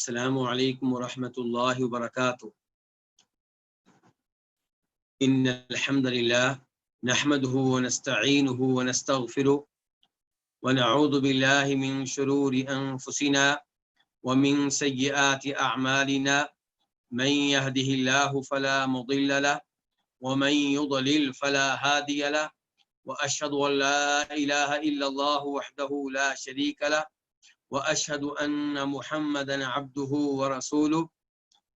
السلام علیکم ورحمۃ اللہ وبرکاتہ ان الحمد للہ نحمده ونستعینه ونستغفره ونعوذ باللہ من شرور انفسنا ومن سیئات اعمالنا من يهده الله فلا مضل له ومن يضلل فلا هادي له واشهد ان لا اله الا الله وحده لا شريك له وأشهد أن محمدا عبده ورسوله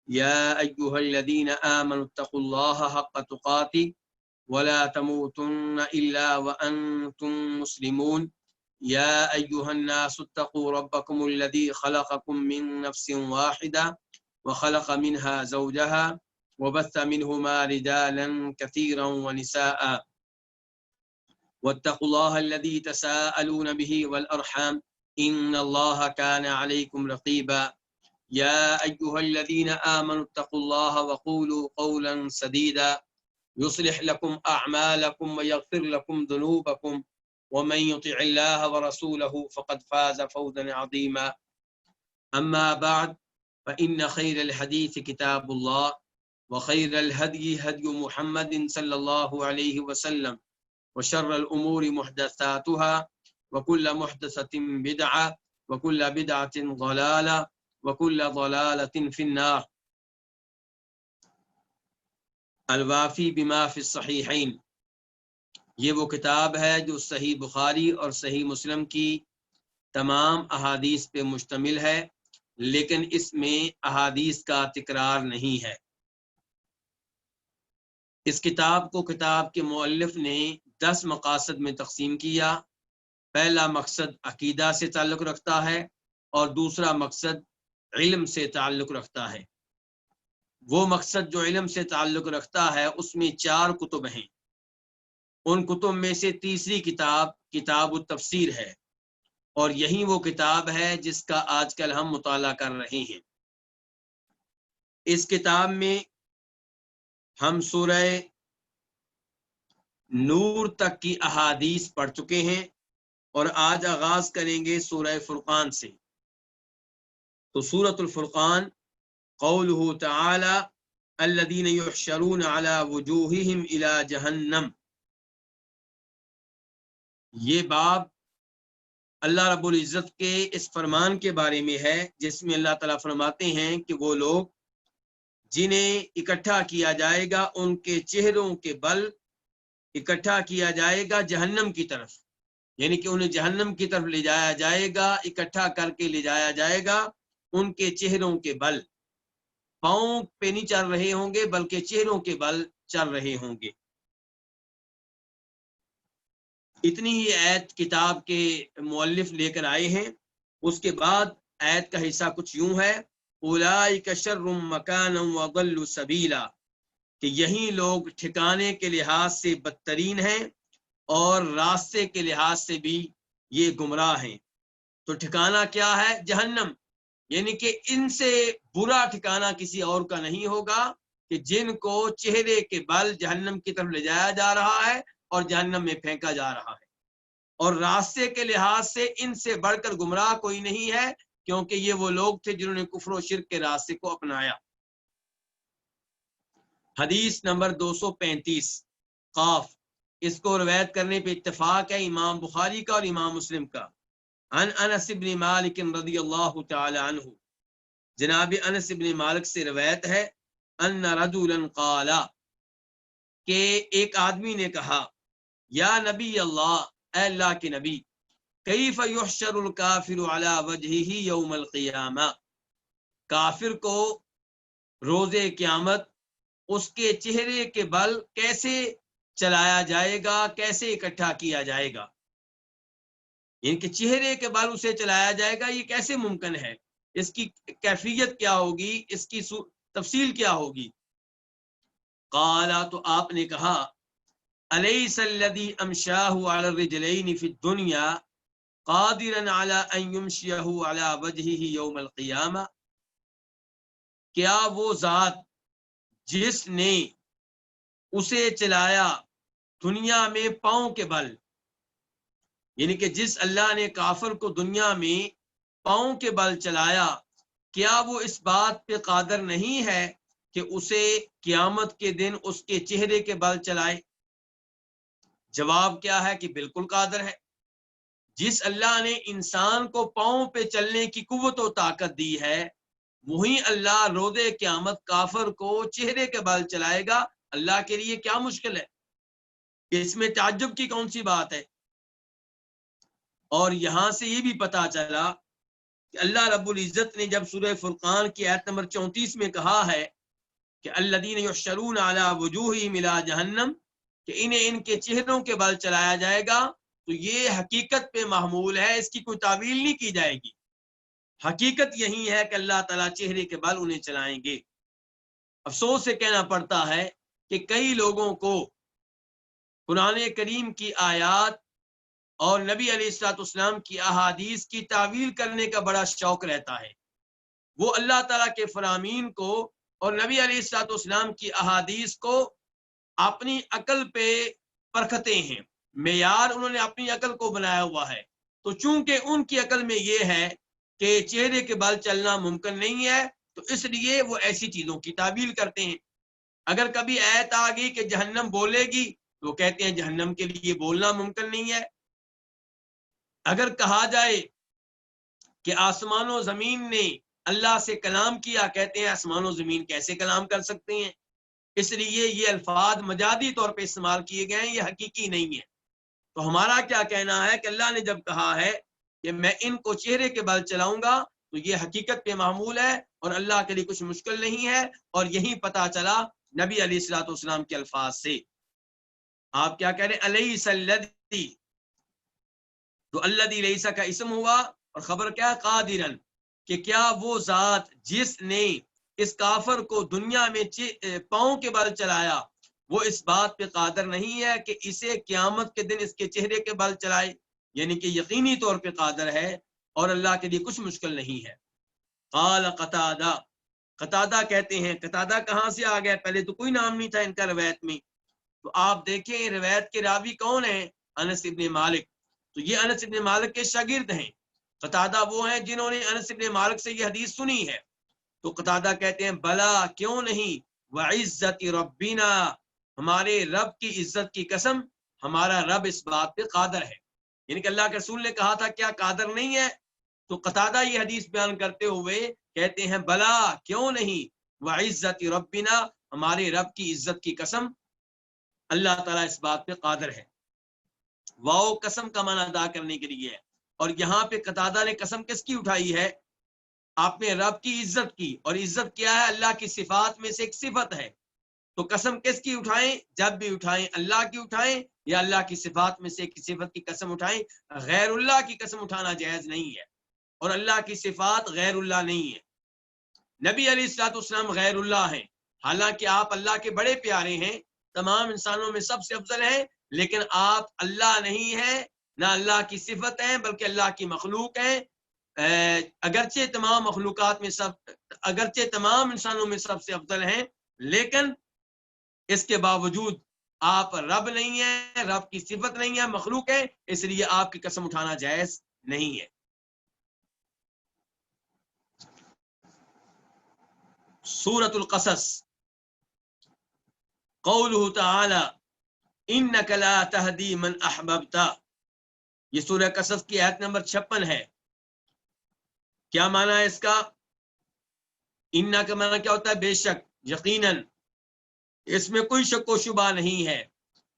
يا أيها الذين آمنوا اتقوا الله حق تقاته ولا تموتن إلا وأنتم مسلمون يا أيها الناس اتقوا ربكم الذي خلقكم من نفس واحدة وخلق منها زوجها وبث منهما رجالا كثيرا ونساء واتقوا الله الذي تساءلون به والأرحام إن الله كان عليكم رقيبا يا أيها الذين آمنوا اتقوا الله وقولوا قولا سديدا يصلح لكم أعمالكم ويغفر لكم ذنوبكم ومن يطع الله ورسوله فقد فاز فوزا عظيما أما بعد فإن خير الحديث كتاب الله وخير الهدي هدي محمد صلى الله عليه وسلم وشر الأمور محدثاتها وكل محدثة بدعة وكل بدعة ضلالة وكل ضلالة في النار الوافی بما فی الصحیحین، یہ وہ کتاب ہے جو صحیح بخاری اور صحیح مسلم کی تمام احادیث پہ مشتمل ہے، لیکن اس میں احادیث کا تکرار نہیں ہے۔ اس کتاب کو کتاب کے مؤلف نے 10 مقاصد میں تقسیم کیا۔ پہلا مقصد عقیدہ سے تعلق رکھتا ہے اور دوسرا مقصد علم سے تعلق رکھتا ہے۔ وہ مقصد جو علم سے تعلق رکھتا ہے اس میں 4 کتب ہیں۔ ان کتب میں سے تیسری کتاب کتاب التفسیر ہے، اور یہی وہ کتاب ہے جس کا آج کل ہم مطالعہ کر رہے ہیں۔ اس کتاب میں ہم سورہ نور تک کی احادیث پڑھ چکے ہیں، اور آج آغاز کریں گے سورہ فرقان سے۔ تو سورۃ الفرقان، قولہ تعالی الذین یحشرون علی وجوہہم الی جہنم، یہ باب اللہ رب العزت کے اس فرمان کے بارے میں ہے جس میں اللہ تعالیٰ فرماتے ہیں کہ وہ لوگ جنہیں اکٹھا کیا جائے گا ان کے چہروں کے بل اکٹھا کیا جائے گا جہنم کی طرف، یعنی کہ انہیں جہنم کی طرف لے جایا جائے گا، اکٹھا کر کے لے جایا جائے گا ان کے چہروں کے بل۔ پاؤں پہ نہیں چل رہے ہوں گے بلکہ چہروں کے بل چل رہے ہوں گے۔ اتنی ہی آیت کتاب کے مؤلف لے کر آئے ہیں۔ اس کے بعد آیت کا حصہ کچھ یوں ہے، اولئک شر مکانا واضل سبیلا، کہ یہی لوگ ٹھکانے کے لحاظ سے بدترین ہیں اور راستے کے لحاظ سے بھی یہ گمراہ ہیں۔ تو ٹھکانہ کیا ہے؟ جہنم، یعنی کہ ان سے برا ٹھکانہ کسی اور کا نہیں ہوگا کہ جن کو چہرے کے بل جہنم کی طرف لے جایا جا رہا ہے اور جہنم میں پھینکا جا رہا ہے، اور راستے کے لحاظ سے ان سے بڑھ کر گمراہ کوئی نہیں ہے، کیونکہ یہ وہ لوگ تھے جنہوں نے کفر و شرک کے راستے کو اپنایا۔ حدیث نمبر 235 قاف، اس کو روایت کرنے پہ اتفاق ہے امام بخاری کا اور امام مسلم کا۔ عن انس بن مالک رضی اللہ تعالی عنہ، جناب انس بن مالک سے روایت ہے، ان رجلا قال، کہ ایک آدمی نے کہا، یا نبی اللہ، اے اللہ کے نبی، کیف یحشر الکافر علی وجہہ یوم القیامہ، کافر کو روز قیامت اس کے چہرے کے بل کیسے چلایا جائے گا، کیسے اکٹھا کیا جائے گا؟ ان کے چہرے کے بل اسے چلایا جائے گا، یہ کیسے ممکن ہے؟ اس کی کیفیت کیا ہوگی، اس کی تفصیل کیا ہوگی؟ قال، تو آپ نے کہا، الیس الذی امشاہ علی الرجلین فی الدنیا قادرا علی ان یمشیہ علی وجہہ یوم القیامہ، کیا وہ ذات جس نے اسے چلایا دنیا میں پاؤں کے بل، یعنی کہ جس اللہ نے کافر کو دنیا میں پاؤں کے بل چلایا، کیا وہ اس بات پہ قادر نہیں ہے کہ اسے قیامت کے دن اس کے چہرے کے بل چلائے؟ جواب کیا ہے کہ بالکل قادر ہے۔ جس اللہ نے انسان کو پاؤں پہ چلنے کی قوت و طاقت دی ہے، وہی اللہ روز قیامت کافر کو چہرے کے بل چلائے گا۔ اللہ کے لیے کیا مشکل ہے؟ اس میں تعجب کی کون سی بات ہے؟ اور یہاں سے یہ بھی پتا چلا کہ اللہ رب العزت نے جب سورہ فرقان کی آیت نمبر 34 میں کہا ہے کہ الذین یحشرون علی وجوہہم الی جہنم، کہ انہیں ان کے چہروں کے بل چلایا جائے گا، تو یہ حقیقت پہ محمول ہے، اس کی کوئی تعویل نہیں کی جائے گی۔ حقیقت یہی ہے کہ اللہ تعالیٰ چہرے کے بل انہیں چلائیں گے۔ افسوس سے کہنا پڑتا ہے کہ کئی لوگوں کو قرآن کریم کی آیات اور نبی علیہ الصلوۃ والسلام کی احادیث کی تعویل کرنے کا بڑا شوق رہتا ہے۔ وہ اللہ تعالیٰ کے فرامین کو اور نبی علیہ الصلوۃ والسلام کی احادیث کو اپنی عقل پہ پرکھتے ہیں، معیار انہوں نے اپنی عقل کو بنایا ہوا ہے۔ تو چونکہ ان کی عقل میں یہ ہے کہ چہرے کے بل چلنا ممکن نہیں ہے، تو اس لیے وہ ایسی چیزوں کی تعویل کرتے ہیں۔ اگر کبھی آیت آ گئی کہ جہنم بولے گی، تو وہ کہتے ہیں جہنم کے لیے بولنا ممکن نہیں ہے۔ اگر کہا جائے کہ آسمان و زمین نے اللہ سے کلام کیا، کہتے ہیں آسمان و زمین کیسے کلام کر سکتے ہیں؟ اس لیے یہ الفاظ مجازی طور پہ استعمال کیے گئے ہیں، یہ حقیقی نہیں ہے۔ تو ہمارا کیا کہنا ہے کہ اللہ نے جب کہا ہے کہ میں ان کو چہرے کے بل چلاؤں گا، تو یہ حقیقت پہ معمول ہے اور اللہ کے لیے کچھ مشکل نہیں ہے، اور یہی پتا چلا نبی علیہ الصلوۃ والسلام کے الفاظ سے۔ آپ کیا کہہ رہے ہیں؟ الیس الذی، تو الذی لیس کا اسم ہوا اور خبر کیا؟ قادرن، کہ کیا وہ ذات جس نے اس کافر کو دنیا میں پاؤں کے بل چلایا، وہ اس بات پہ قادر نہیں ہے کہ اسے قیامت کے دن اس کے چہرے کے بل چلائے؟ یعنی کہ یقینی طور پہ قادر ہے اور اللہ کے لیے کچھ مشکل نہیں ہے۔ قال قتادہ، قتادہ کہتے ہیں، قتادہ کہاں سے آ گیا؟ پہلے تو کوئی نام نہیں تھا ان کا روایت میں۔ تو آپ دیکھیں روایت کے راوی کون ہیں؟ انس ابن مالک۔ تو یہ انس ابن مالک کے شاگرد ہیں۔ قتادہ وہ ہیں جنہوں نے انس ابن مالک سے یہ حدیث سنی ہے۔ تو قتادہ کہتے ہیں بلا، کیوں نہیں، وعزت ربنا، ہمارے رب کی عزت کی قسم، ہمارا رب اس بات پہ قادر ہے۔ یعنی کہ اللہ کے رسول نے کہا تھا کیا قادر نہیں ہے؟ تو قتادہ یہ حدیث بیان کرتے ہوئے کہتے ہیں بلا، کیوں نہیں، وعزت ربنا، ہمارے رب کی عزت کی قسم، اللہ تعالیٰ اس بات پہ قادر ہے۔ واو قسم کا معنی ادا کرنے کے لیے ہے، اور یہاں پہ قتادہ نے قسم کس کی اٹھائی ہے؟ اپنے رب کی عزت کی، اور عزت کیا ہے؟ اللہ کی صفات میں سے ایک صفت ہے۔ تو قسم کس کی اٹھائیں؟ جب بھی اٹھائیں اللہ کی اٹھائیں، یا اللہ کی صفات میں سے ایک صفت کی قسم اٹھائیں۔ غیر اللہ کی قسم اٹھانا جائز نہیں ہے، اور اللہ کی صفات غیر اللہ نہیں ہے۔ نبی علیہ الصلوۃ والسلام غیر اللہ ہیں، حالانکہ آپ اللہ کے بڑے پیارے ہیں، تمام انسانوں میں سب سے افضل ہیں، لیکن آپ اللہ نہیں ہیں، نہ اللہ کی صفت ہیں، بلکہ اللہ کی مخلوق ہیں۔ اگرچہ تمام مخلوقات میں اگرچہ تمام انسانوں میں سب سے افضل ہیں، لیکن اس کے باوجود آپ رب نہیں ہیں، رب کی صفت نہیں ہے، مخلوق ہے، اس لیے آپ کی قسم اٹھانا جائز نہیں ہے۔ سورۃ القصص، قولہ تعالی انک لا تہدی من احببت، یہ سورہ قصص کی آیت نمبر 56 ہے۔ کیا معنی ہے اس کا؟ انا کا معنی کیا ہوتا ہے؟ بے شک، یقیناً، اس میں کوئی شک و شبہ نہیں ہے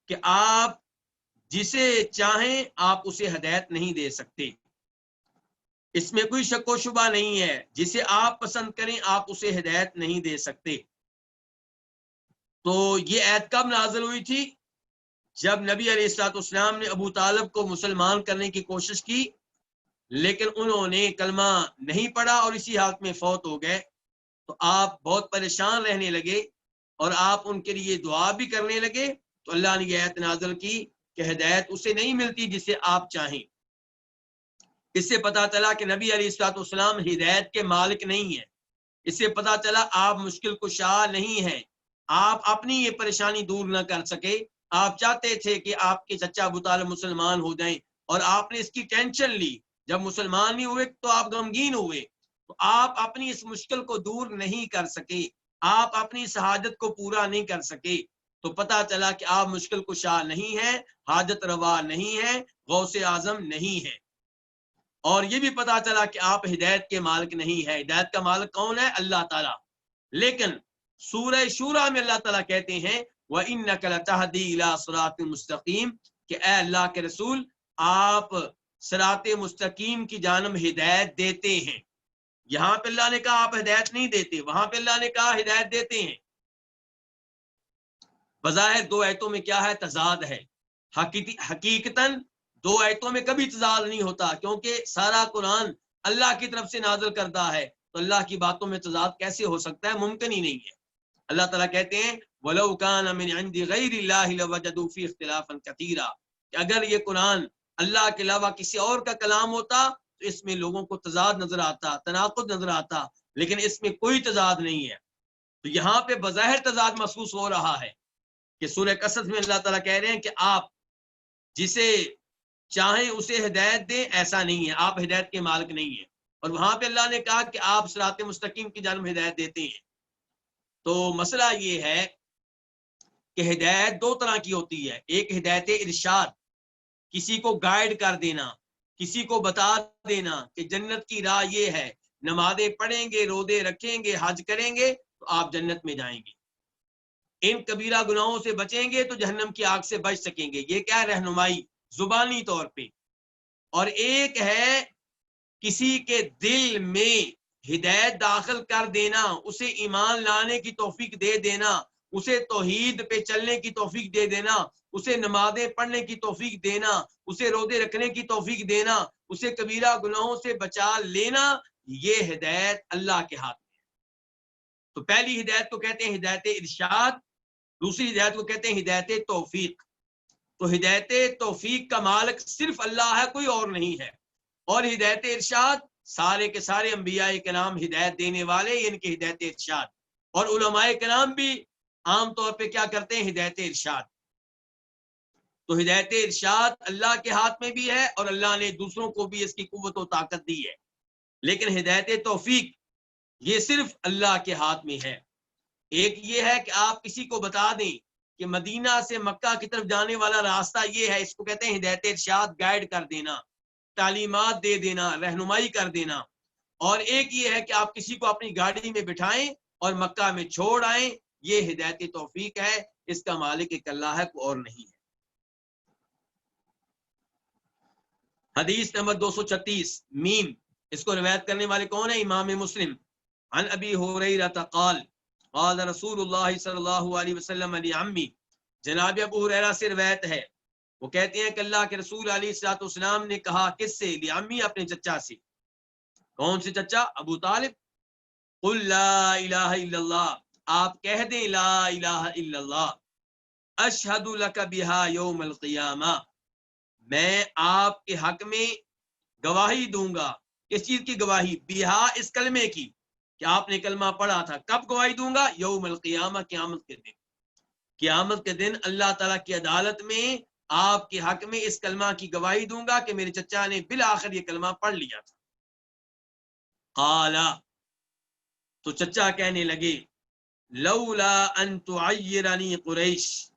کہ آپ جسے چاہیں آپ اسے ہدایت نہیں دے سکتے۔ اس میں کوئی شک و شبہ نہیں ہے، جسے آپ پسند کریں آپ اسے ہدایت نہیں دے سکتے۔ تو یہ آیت کب نازل ہوئی تھی؟ جب نبی علیہ الصلوۃ والسلام نے ابو طالب کو مسلمان کرنے کی کوشش کی، لیکن انہوں نے کلمہ نہیں پڑھا اور اسی حالت میں فوت ہو گئے۔ تو آپ بہت پریشان رہنے لگے اور آپ ان کے لیے دعا بھی کرنے لگے، تو اللہ نے یہ آیت نازل کی کہ ہدایت اسے نہیں ملتی جسے آپ چاہیں۔ اس سے پتا چلا کہ نبی علیہ الصلوۃ والسلام ہدایت کے مالک نہیں ہیں۔ اس سے پتا چلا آپ مشکل کشا نہیں ہیں، آپ اپنی یہ پریشانی دور نہ کر سکے۔ آپ چاہتے تھے کہ آپ کے چچا ابو طالب مسلمان ہو جائیں، اور آپ نے اس کی ٹینشن لی۔ جب مسلمان نہیں ہوئے تو آپ غمگین ہوئے، تو آپ اپنی اس مشکل کو دور نہیں کر سکے، آپ اپنی اس حاجت کو پورا نہیں کر سکے، تو پتہ چلا کہ آپ مشکل کشا نہیں ہیں، حاجت روا نہیں ہیں، غوث اعظم نہیں ہیں۔ اور یہ بھی پتہ چلا کہ آپ ہدایت کے مالک نہیں ہے۔ ہدایت کا مالک کون ہے؟ اللہ تعالیٰ۔ لیکن سورہ شورى میں اللہ تعالیٰ کہتے ہیں وَإِنَّكَ لَتَهْدِي إِلَىٰ صِرَاطٍ مُسْتَقِيمٍ کہ اے اللہ کے رسول آپ صراط مستقیم کی جانب ہدایت دیتے ہیں۔ یہاں پہ اللہ نے کہا آپ ہدایت نہیں دیتے، وہاں پہ اللہ نے کہا ہدایت دیتے ہیں۔ بظاہر دو آیتوں میں کیا ہے؟ تضاد ہے۔ حقیقتاً دو آیتوں میں کبھی تضاد نہیں ہوتا، کیونکہ سارا قرآن اللہ کی طرف سے نازل کردہ ہے، تو اللہ کی باتوں میں تضاد کیسے ہو سکتا ہے؟ ممکن ہی نہیں ہے۔ اللہ تعالیٰ کہتے ہیں وَلَوْ كَانَ مِنْ عِنْدِ غَيْرِ اللَّهِ لَوَجَدُوا فِيهِ اخْتِلَافًا كَثِيرًا کہ اگر یہ قرآن اللہ کے علاوہ کسی اور کا کلام ہوتا تو اس میں لوگوں کو تضاد نظر آتا، تناقض نظر آتا، لیکن اس میں کوئی تضاد نہیں ہے۔ تو یہاں پہ بظاہر تضاد محسوس ہو رہا ہے کہ سورہ قصص میں اللہ تعالیٰ کہہ رہے ہیں کہ آپ جسے چاہیں اسے ہدایت دیں، ایسا نہیں ہے، آپ ہدایت کے مالک نہیں ہیں۔ اور وہاں پہ اللہ نے کہا کہ آپ صراط مستقیم کی جانب ہدایت دیتے ہیں۔ تو مسئلہ یہ ہے کہ ہدایت دو طرح کی ہوتی ہے، ایک ہدایت ارشاد، کسی کو گائیڈ کر دینا، کسی کو بتا دینا کہ جنت کی راہ یہ ہے، نمازیں پڑھیں گے، روزے رکھیں گے، حج کریں گے تو آپ جنت میں جائیں گے، ان کبیرہ گناہوں سے بچیں گے تو جہنم کی آگ سے بچ سکیں گے۔ یہ کیا ہے؟ رہنمائی زبانی طور پہ۔ اور ایک ہے کسی کے دل میں ہدایت داخل کر دینا، اسے ایمان لانے کی توفیق دے دینا، اسے توحید پہ چلنے کی توفیق دے دینا، اسے نمازیں پڑھنے کی توفیق دینا، اسے روزے رکھنے کی توفیق دینا، اسے کبیرہ گناہوں سے بچا لینا، یہ ہدایت اللہ کے ہاتھ میں ہے۔ تو پہلی ہدایت کو کہتے ہیں ہدایت ارشاد، دوسری ہدایت کو کہتے ہیں ہدایت توفیق۔ تو ہدایت توفیق کا مالک صرف اللہ ہے، کوئی اور نہیں ہے۔ اور ہدایت ارشاد سارے کے سارے انبیاء کرام ہدایت دینے والے، ان کی ہدایت ارشاد۔ اور علماء کرام بھی عام طور پہ کیا کرتے ہیں؟ ہدایت ارشاد۔ تو ہدایت ارشاد اللہ کے ہاتھ میں بھی ہے اور اللہ نے دوسروں کو بھی اس کی قوت و طاقت دی ہے، لیکن ہدایت توفیق یہ صرف اللہ کے ہاتھ میں ہے۔ ایک یہ ہے کہ آپ کسی کو بتا دیں کہ مدینہ سے مکہ کی طرف جانے والا راستہ یہ ہے، اس کو کہتے ہیں ہدایت ارشاد، گائیڈ کر دینا، تعلیمات دے دینا، رہنمائی کر دینا۔ اور ایک یہ ہے کہ آپ کسی کو اپنی گاڑی میں بٹھائیں اور مکہ میں چھوڑ آئیں، یہ ہدایت توفیق ہے، اس کا مالک ایک اللہ ہے، کوئی اور نہیں ہے۔ حدیث نمبر 236 میم، اس کو روایت کرنے والے کون ہیں؟ امام مسلم۔ عن ابی ہریرہ قال قال رسول اللہ صلی اللہ علیہ وسلم لعمی، جناب ابو ہریرہ سے روایت ہے، وہ کہتے ہیں کہ اللہ کے رسول علیہ الصلوۃ والسلام نے کہا، کس سے؟ لعمی، اپنے چچا سے۔ کون سے چچا؟ ابو طالب۔ قل لا الہ الا اللہ، آپ کہہ دیں لا الہ الا اللہ، اشہد لک بہا یوم القیامہ، میں آپ کے حق میں گواہی دوں گا۔ کس چیز کی گواہی؟ بہا، اس کلمے کی، کہ آپ نے کلمہ پڑھا تھا۔ کب گواہی دوں گا؟ یوم القیامہ، قیامت کے دن۔ قیامت کے دن اللہ تعالیٰ کی عدالت میں آپ کے حق میں اس کلمہ کی گواہی دوں گا کہ میرے چچا نے بالآخر یہ کلمہ پڑھ لیا تھا۔ قال، تو چچا کہنے لگے، لولا ان تعیرنی قریش،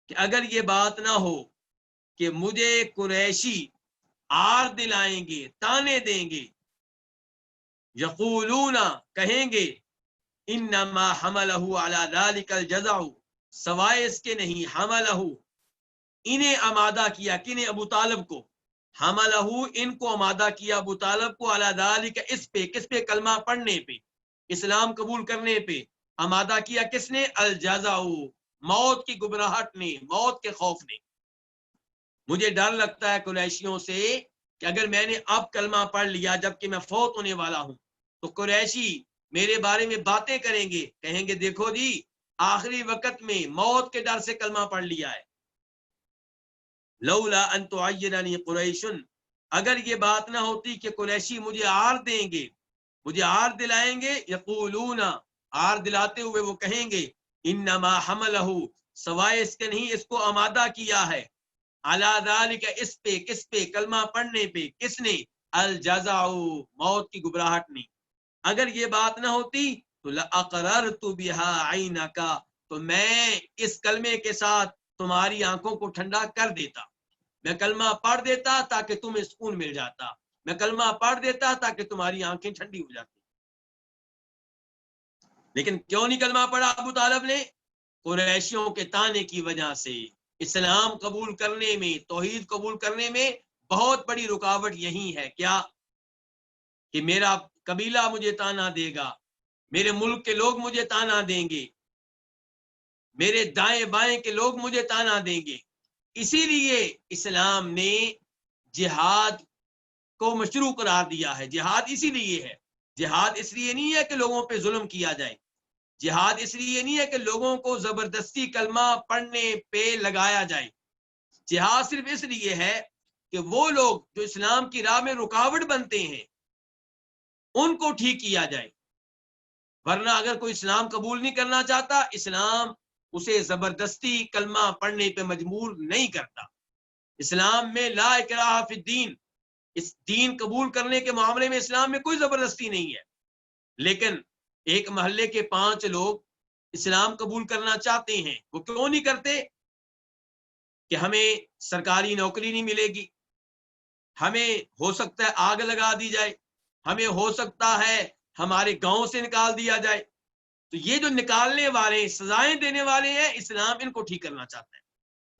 کہ اگر یہ بات نہ ہو کہ مجھے قریشی آر دلائیں گے، تانے دیں گے، یقولون، کہیں گے، انما حملہ علی ذلک الجزع، سوائے اس کے نہیں، حملہ، انہیں آمادہ کیا، کنہیں؟ ابو طالب کو، حملہ، ان کو آمادہ کیا ابو طالب کو، علی ذلک، اس پہ، کس پہ؟ کلمہ پڑھنے پہ، اسلام قبول کرنے پہ آمادہ کیا کس نے؟ الجزع، موت کی گھبراہٹ نے، موت کے خوف نے۔ مجھے ڈر لگتا ہے قریشیوں سے کہ اگر میں نے اب کلمہ پڑھ لیا جبکہ میں فوت ہونے والا ہوں تو قریشی میرے بارے میں باتیں کریں گے، کہیں گے دیکھو جی آخری وقت میں موت کے ڈر سے کلمہ پڑھ لیا ہے۔ لولا ان تعیرنی قریش، اگر یہ بات نہ ہوتی کہ قریشی مجھے آر دیں گے، مجھے آر دلائیں گے، یقولون، آر دلاتے ہوئے وہ کہیں گے، انما حملہ، سوائے اس کے نہیں، اس کو آمادہ کیا ہے، علی ذالک، اس پہ، کس پہ؟ کلمہ پڑھنے پہ، کس نے؟ الجزع، موت کی گھبراہٹ نے۔ اگر یہ بات نہ ہوتی تو لَأَقْرَرْتُ بِهَا عَيْنَكَ، تو میں اس کلمے کے ساتھ تمہاری آنکھوں کو ٹھنڈا کر دیتا، میں کلمہ پڑھ دیتا تاکہ تمہیں سکون مل جاتا، میں کلمہ پڑھ دیتا تاکہ تمہاری آنکھیں ٹھنڈی ہو جاتی۔ لیکن کیوں نہیں کلمہ پڑھا ابو طالب نے؟ قریشیوں کے تانے کی وجہ سے۔ اسلام قبول کرنے میں، توحید قبول کرنے میں بہت بڑی رکاوٹ یہی ہے، کیا کہ میرا قبیلہ مجھے تانا دے گا، میرے ملک کے لوگ مجھے تانا دیں گے، میرے دائیں بائیں کے لوگ مجھے تانا دیں گے۔ اسی لیے اسلام نے جہاد کو مشروع قرار دیا ہے۔ جہاد اسی لیے ہے، جہاد اس لیے نہیں ہے کہ لوگوں پہ ظلم کیا جائے، جہاد اس لیے نہیں ہے کہ لوگوں کو زبردستی کلمہ پڑھنے پہ لگایا جائے، جہاد صرف اس لیے ہے کہ وہ لوگ جو اسلام کی راہ میں رکاوٹ بنتے ہیں ان کو ٹھیک کیا جائے۔ ورنہ اگر کوئی اسلام قبول نہیں کرنا چاہتا، اسلام اسے زبردستی کلمہ پڑھنے پہ مجبور نہیں کرتا۔ اسلام میں لا اکراہ فی الدین، اس دین قبول کرنے کے معاملے میں اسلام میں کوئی زبردستی نہیں ہے۔ لیکن ایک محلے کے 5 لوگ اسلام قبول کرنا چاہتے ہیں، وہ کیوں نہیں کرتے؟ کہ ہمیں سرکاری نوکری نہیں ملے گی، ہمیں ہو سکتا ہے آگ لگا دی جائے، ہمیں ہو سکتا ہے ہمارے گاؤں سے نکال دیا جائے۔ تو یہ جو نکالنے والے، سزائیں دینے والے ہیں، اسلام ان کو ٹھیک کرنا چاہتا ہے۔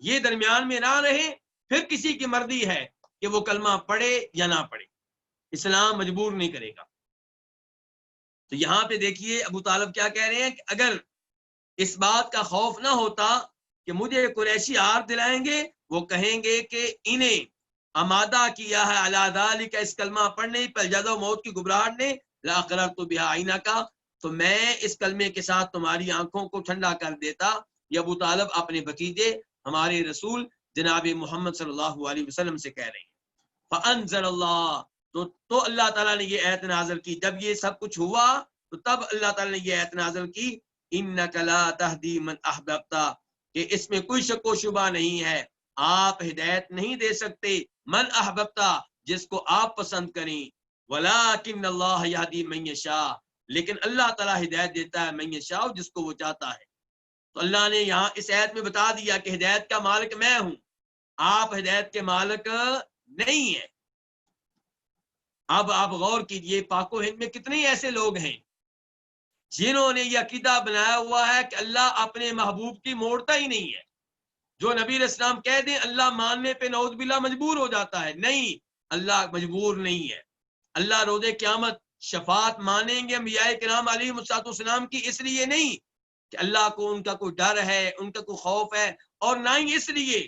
یہ درمیان میں نہ رہے، پھر کسی کی مرضی ہے کہ وہ کلمہ پڑھے یا نہ پڑھے، اسلام مجبور نہیں کرے گا۔ تو یہاں پہ دیکھیے ابو طالب کیا کہہ رہے ہیں کہ اگر اس بات کا خوف نہ ہوتا کہ مجھے قریشی آر دلائیں گے، وہ کہیں گے کہ انہیں آمادہ کیا ہے علی ذالک، اس کلمہ پڑھنے پر جزا موت کی گھبراہٹ نے، لاقررت بہا عینک، تو میں اس کلمے کے ساتھ تمہاری آنکھوں کو ٹھنڈا کر دیتا۔ یہ ابو طالب اپنے بھتیجے ہمارے رسول جناب محمد صلی اللہ علیہ وسلم سے کہہ رہے ہیں۔ فانزل اللہ، تو اللہ تعالیٰ نے یہ آیت نازل کی۔ جب یہ سب کچھ ہوا تو تب اللہ تعالیٰ نے یہ آیت نازل کی، انک لا تہدی من احببت، کہ اس میں کوئی شک و شبہ نہیں ہے، آپ ہدایت نہیں دے سکتے من احببت، جس کو آپ پسند کریں، ولکن اللہ یہدی من یشاء، لیکن اللہ تعالیٰ ہدایت دیتا ہے من یشاء، جس کو وہ چاہتا ہے۔ تو اللہ نے یہاں اس آیت میں بتا دیا کہ ہدایت کا مالک میں ہوں، آپ ہدایت کے مالک نہیں ہیں۔ اب آپ غور کیجئے، پاک و ہند میں کتنے ایسے لوگ ہیں جنہوں نے یہ عقیدہ بنایا ہوا ہے کہ اللہ اپنے محبوب کی موڑتا ہی نہیں ہے۔ جو نبی علیہ السلام کہہ دیں اللہ ماننے پہ نعوذ باللہ مجبور ہو جاتا ہے، نہیں، اللہ مجبور نہیں ہے۔ اللہ روز قیامت شفاعت مانیں گے انبیاء کرام علیہ السلام کی، اس لیے نہیں کہ اللہ کو ان کا کوئی ڈر ہے، ان کا کوئی خوف ہے، اور نہ ہی اس لیے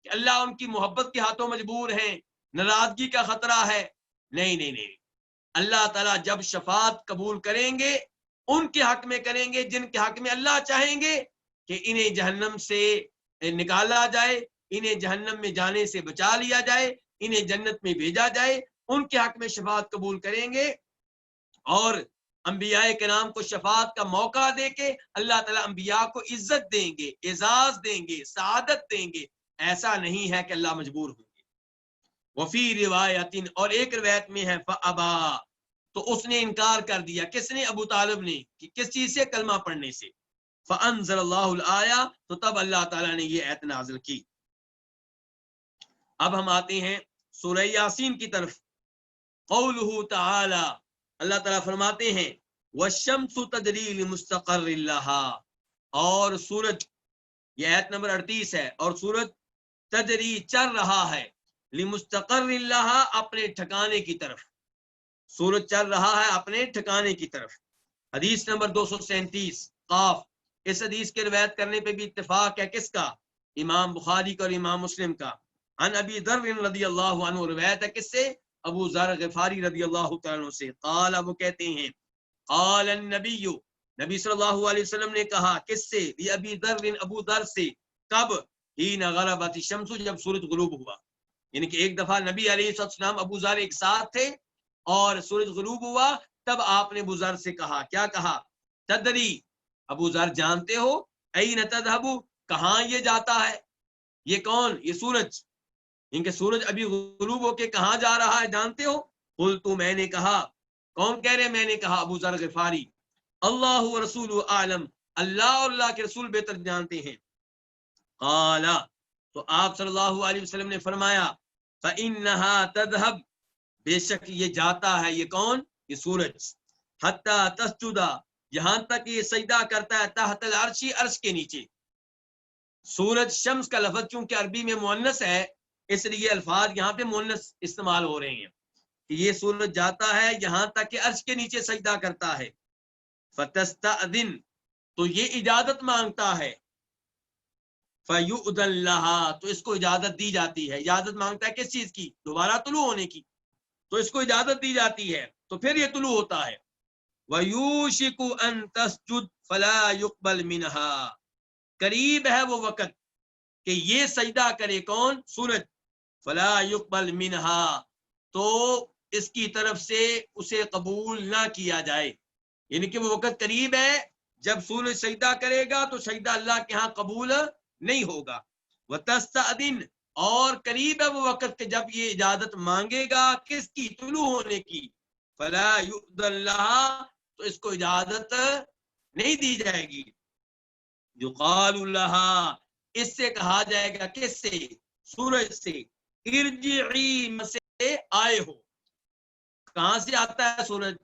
کہ اللہ ان کی محبت کے ہاتھوں مجبور ہیں، ناراضگی کا خطرہ ہے، نہیں نہیں نہیں۔ اللہ تعالیٰ جب شفاعت قبول کریں گے ان کے حق میں کریں گے جن کے حق میں اللہ چاہیں گے کہ انہیں جہنم سے نکالا جائے، انہیں جہنم میں جانے سے بچا لیا جائے، انہیں جنت میں بھیجا جائے، ان کے حق میں شفاعت قبول کریں گے، اور انبیاء کرام کو شفاعت کا موقع دے کے اللہ تعالیٰ انبیاء کو عزت دیں گے، اعزاز دیں گے، سعادت دیں گے۔ ایسا نہیں ہے کہ اللہ مجبور ہوں گے۔ وفی روایت، اور ایک روایت میں ہے فابا، تو اس نے انکار کر دیا، کس نے؟ ابو طالب نے، کہ کس چیز سے؟ کلمہ پڑھنے سے۔ فانزل اللہ الآیہ، تو تب اللہ تعالیٰ نے یہ آیت نازل کی۔ اب ہم آتے ہیں سورہ یاسین کی طرف۔ قولہ تعالی، اللہ تعالیٰ فرماتے ہیں والشمس تجری لمستقر لها، اور سورج، یہ آیت نمبر 38 ہے، اور سورج تجری چل رہا ہے لمستقر لها، اپنے ٹھکانے کی طرف، سورج چل رہا ہے اپنے ٹھکانے کی طرف۔ حدیث نمبر 237 قاف، اس حدیث کے روایت کرنے پہ بھی اتفاق ہے، کس کا؟ امام بخاری کا اور امام مسلم کا۔ عن ابی ذر رضی اللہ عنہ، روایت ہے کس سے؟ ابو ذر غفاری رضی اللہ تعالیٰ عنہ سے، قال، وہ کہتے ہیں قال النبی، نبی صلی اللہ علیہ وسلم نے کہا، کس سے؟ ابی ذر، ابو ذر سے، کب؟ حین غربت الشمس، جب سورج غروب ہوا، یعنی کہ ایک دفعہ نبی علیہ السلام ابو ذر ایک ساتھ تھے اور سورج غروب ہوا، تب آپ نے ابو ذر سے کہا، کیا کہا؟ تدری، ابو ذر جانتے ہو؟ این تذهب، کہاں یہ جاتا ہے؟ یہ کون؟ یہ سورج، ان کے سورج ابھی غروب ہو کے کہاں جا رہا ہے جانتے ہو؟ قلت، میں نے کہا، کون کہہ رہے؟ میں نے کہا ابو ذر غفاری، اللہ و رسول عالم، اللہ اور اللہ کے رسول بہتر جانتے ہیں۔ قال، تو آپ صلی اللہ علیہ وسلم نے فرمایا فإنها تذهب، بے شک یہ جاتا ہے، یہ کون؟ یہ سورج، حتی تسجد، یہاں تک یہ سجدہ کرتا ہے، تحت العرش، عرش کے نیچے۔ سورج شمس کا لفظ چونکہ عربی میں مؤنث ہے، اس لیے الفاظ یہاں پہ مؤنث استعمال ہو رہے ہیں کہ یہ سورج جاتا ہے یہاں تک کہ عرش کے نیچے سجدہ کرتا ہے۔ فتستأذن، تو یہ اجازت مانگتا ہے، فیؤذن لها، تو اس کو اجازت دی جاتی ہے۔ اجازت مانگتا ہے کس چیز کی؟ دوبارہ طلوع ہونے کی، تو اس کو اجازت دی جاتی ہے، تو پھر یہ طلوع ہوتا ہے۔ وَيُوشِكُ أَن تَسْجُدْ فَلَا يُقْبَلْ مِنْهَا، قریب ہے وہ وقت کہ یہ سجدہ کرے، کون؟ سورج، فلا يقبل منها، تو اس کی طرف سے اسے قبول نہ کیا جائے، یعنی کہ وہ وقت قریب ہے جب سورج سجدہ کرے گا تو سجدہ اللہ کے ہاں قبول نہیں ہوگا۔ وتستأذن، اور قریب ہے وہ وقت کہ جب یہ اجازت مانگے گا کس کی؟ طلوع ہونے کی۔ فلا يؤذن لها، تو اس کو اجازت نہیں دی جائے گی۔ یقال لها، اس سے کہا جائے گا، کس سے؟ سورج سے، ارجعی، سے آئے ہو۔ کہاں سے آتا ہے سورج؟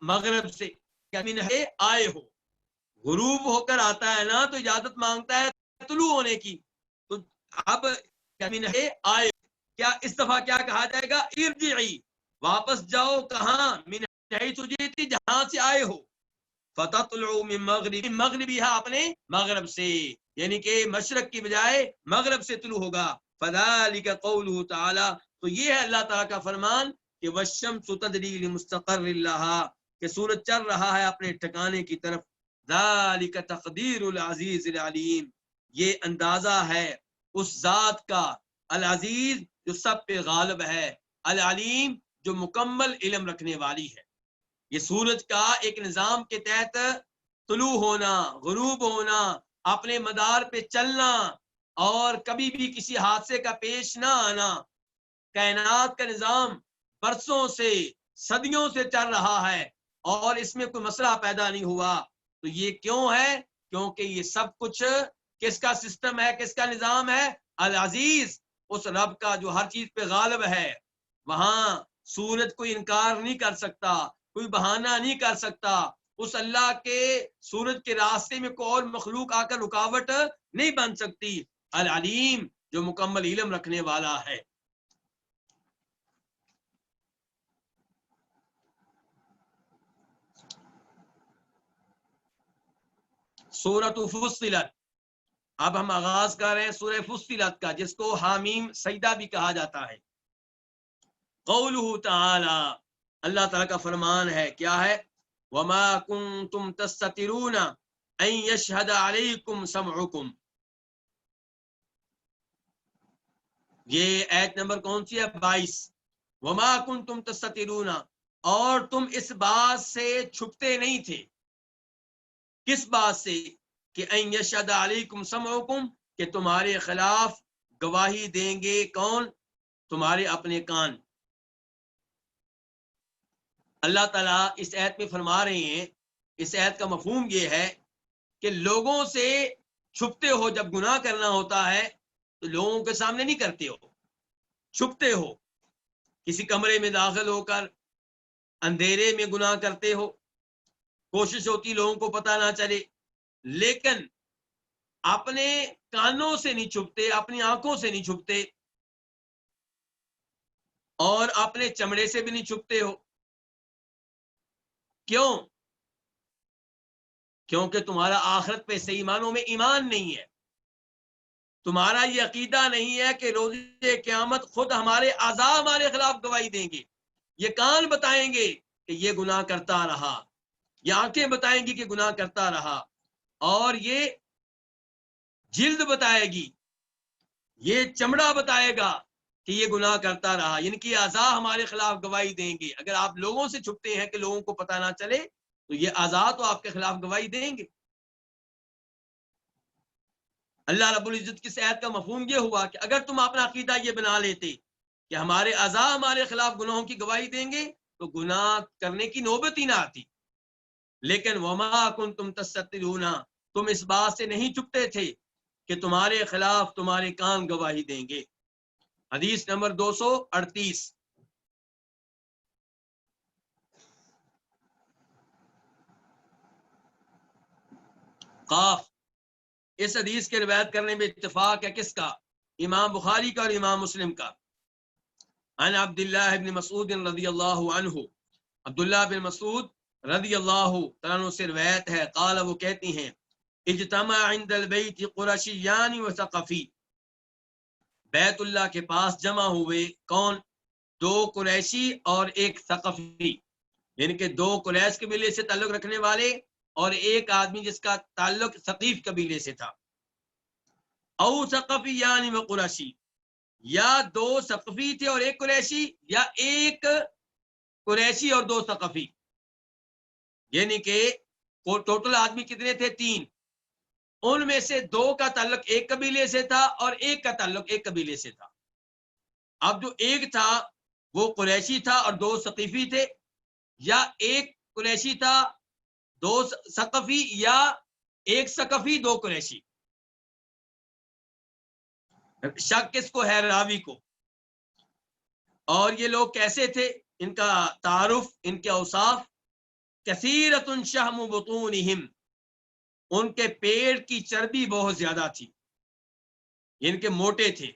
مغرب سے، ہے آئے ہو، غروب ہو کر آتا ہے نا، تو اجازت مانگتا ہے طلوع ہونے کی۔ تو اب ہے آئے، کیا اس دفعہ کیا کہا جائے گا؟ ارجعی، واپس جاؤ، کہاں؟ من حیث جئتی، جہاں سے آئے ہو۔ فتطلع من مغرب، مغربی ہے اپنے مغرب سے، یعنی کہ مشرق کی بجائے مغرب سے طلوع ہوگا۔ فذلک قوله تعالی، تو یہ ہے اللہ تعالیٰ کا فرمان کہ والشمس تجری لمستقر لها، کہ سورج چل رہا ہے اپنے ٹھکانے کی طرف۔ ذلک تقدیر العزیز العلیم، یہ اندازہ ہے اس ذات کا العزیز جو سب پہ غالب ہے، العلیم جو مکمل علم رکھنے والی ہے۔ یہ سورج کا ایک نظام کے تحت طلوع ہونا، غروب ہونا، اپنے مدار پہ چلنا، اور کبھی بھی کسی حادثے کا پیش نہ آنا، کائنات کا نظام برسوں سے، صدیوں سے چل رہا ہے اور اس میں کوئی مسئلہ پیدا نہیں ہوا۔ تو یہ کیوں ہے؟ کیونکہ یہ سب کچھ کس کا سسٹم ہے، کس کا نظام ہے؟ العزیز، اس رب کا جو ہر چیز پہ غالب ہے۔ وہاں سورج کوئی انکار نہیں کر سکتا، کوئی بہانہ نہیں کر سکتا، اس اللہ کے سورج کے راستے میں کوئی اور مخلوق آ کر رکاوٹ نہیں بن سکتی۔ العلیم جو مکمل علم رکھنے والا ہے۔ سورۃ فصلت، اب ہم آغاز کر رہے ہیں سورہ فصلت کا، جس کو حامیم سجدہ بھی کہا جاتا ہے۔ قولہ تعالی، اللہ تعالیٰ کا فرمان ہے، کیا ہے؟ وما کنتم تستترون ان یشہد علیکم سمعکم، یہ آیت نمبر کون سی ہے؟ 22۔ وما کنتم تستترون، اور تم اس بات سے چھپتے نہیں تھے، کس بات سے؟ کہ ان یشہد علیکم سمعکم، کہ تمہارے خلاف گواہی دیں گے کون؟ تمہارے اپنے کان۔ اللہ تعالیٰ اس آیت میں فرما رہے ہیں، اس آیت کا مفہوم یہ ہے کہ لوگوں سے چھپتے ہو، جب گناہ کرنا ہوتا ہے تو لوگوں کے سامنے نہیں کرتے ہو، چھپتے ہو، کسی کمرے میں داخل ہو کر اندھیرے میں گناہ کرتے ہو، کوشش ہوتی لوگوں کو پتہ نہ چلے، لیکن اپنے کانوں سے نہیں چھپتے، اپنی آنکھوں سے نہیں چھپتے، اور اپنے چمڑے سے بھی نہیں چھپتے ہو۔ کیوں؟ کیونکہ تمہارا آخرت پہ صحیح معنوں میں ایمان نہیں ہے، تمہارا یہ عقیدہ نہیں ہے کہ روز قیامت خود ہمارے اعضاء ہمارے خلاف گواہی دیں گے۔ یہ کان بتائیں گے کہ یہ گناہ کرتا رہا، یہ آنکھیں بتائیں گی کہ گناہ کرتا رہا، اور یہ جلد بتائے گی، یہ چمڑا بتائے گا کہ یہ گناہ کرتا رہا، یعنی کہ اعضاء ہمارے خلاف گواہی دیں گے۔ اگر آپ لوگوں سے چھپتے ہیں کہ لوگوں کو پتہ نہ چلے تو یہ اعضاء تو آپ کے خلاف گواہی دیں گے۔ اللہ رب العزت کی آیت کا مفہوم یہ ہوا کہ اگر تم اپنا عقیدہ یہ بنا لیتے کہ ہمارے اعضاء ہمارے خلاف گناہوں کی گواہی دیں گے، تو گناہ کرنے کی نوبت ہی نہ آتی. لیکن وما کنتم تستترون، تم اس بات سے نہیں چپتے تھے کہ تمہارے خلاف تمہارے کان گواہی دیں گے. حدیث نمبر 238. قاف. اس حدیث کے روایت کرنے میں اتفاق ہے کس کا؟ امام بخاری کا اور امام مسلم کا. عن عبداللہ بن مسعود رضی اللہ عنہ، عبداللہ بن مسعود رضی اللہ عنہ سے روایت ہے، قال، وہ کہتی ہیں، اجتمع عند البیت قرشیان و ثقفی، بیت اللہ کے پاس جمع ہوئے کون؟ 2 قریشی اور 1 ثقفی، یعنی کہ 2 قریش قبیلے سے تعلق رکھنے والے اور ایک آدمی جس کا تعلق ثقیف قبیلے سے تھا. او ثقفیان و قریشی، یا 2 ثقفی تھے اور 1 قریشی، یا 1 قریشی اور 2 ثقفی، یعنی کہ ٹوٹل آدمی کتنے تھے؟ 3. ان میں سے 2 کا تعلق 1 قبیلے سے تھا اور 1 کا تعلق 1 قبیلے سے تھا. اب جو 1 تھا وہ قریشی تھا اور 2 ثقیفی تھے، یا 1 قریشی تھا 2 ثقفی، یا 1 ثقفی 2 قریشی. شک کس کو ہے؟ راوی کو. اور یہ لوگ کیسے تھے؟ ان کا تعارف، ان کے اوصاف، کثیرۃ شحم بطونہم، ان کے پیٹ کی چربی بہت زیادہ تھی، ان کے موٹے تھے.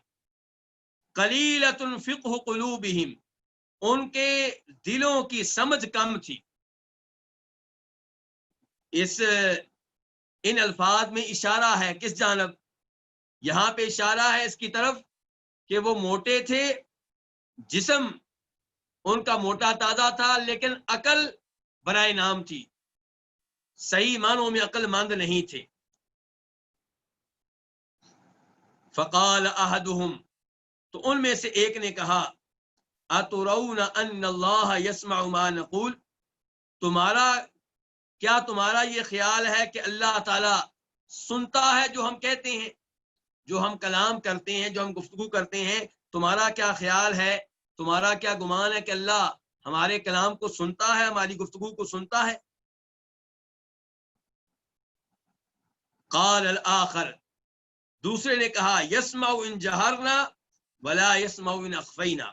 قلیلۃ فقہ قلوبہم، ان کے دلوں کی سمجھ کم تھی. ان الفاظ میں اشارہ ہے کس جانب؟ یہاں پہ اشارہ ہے اس کی طرف کہ وہ موٹے تھے، جسم ان کا موٹا تازہ تھا، لیکن عقل برائے نام تھی، صحیح معنوں میں عقل مند نہیں تھے. فقال احدهم، تو ان میں سے ایک نے کہا، اترون ان اللہ یسمع ما نقول، تمہارا یہ خیال ہے کہ اللہ تعالی سنتا ہے جو ہم کہتے ہیں، جو ہم کلام کرتے ہیں، جو ہم گفتگو کرتے ہیں؟ تمہارا کیا خیال ہے، تمہارا کیا گمان ہے کہ اللہ ہمارے کلام کو سنتا ہے، ہماری گفتگو کو سنتا ہے؟ قال الاخر، دوسرے نے کہا، یسمع ان جہرنا ولا یسمع ان اخفینا،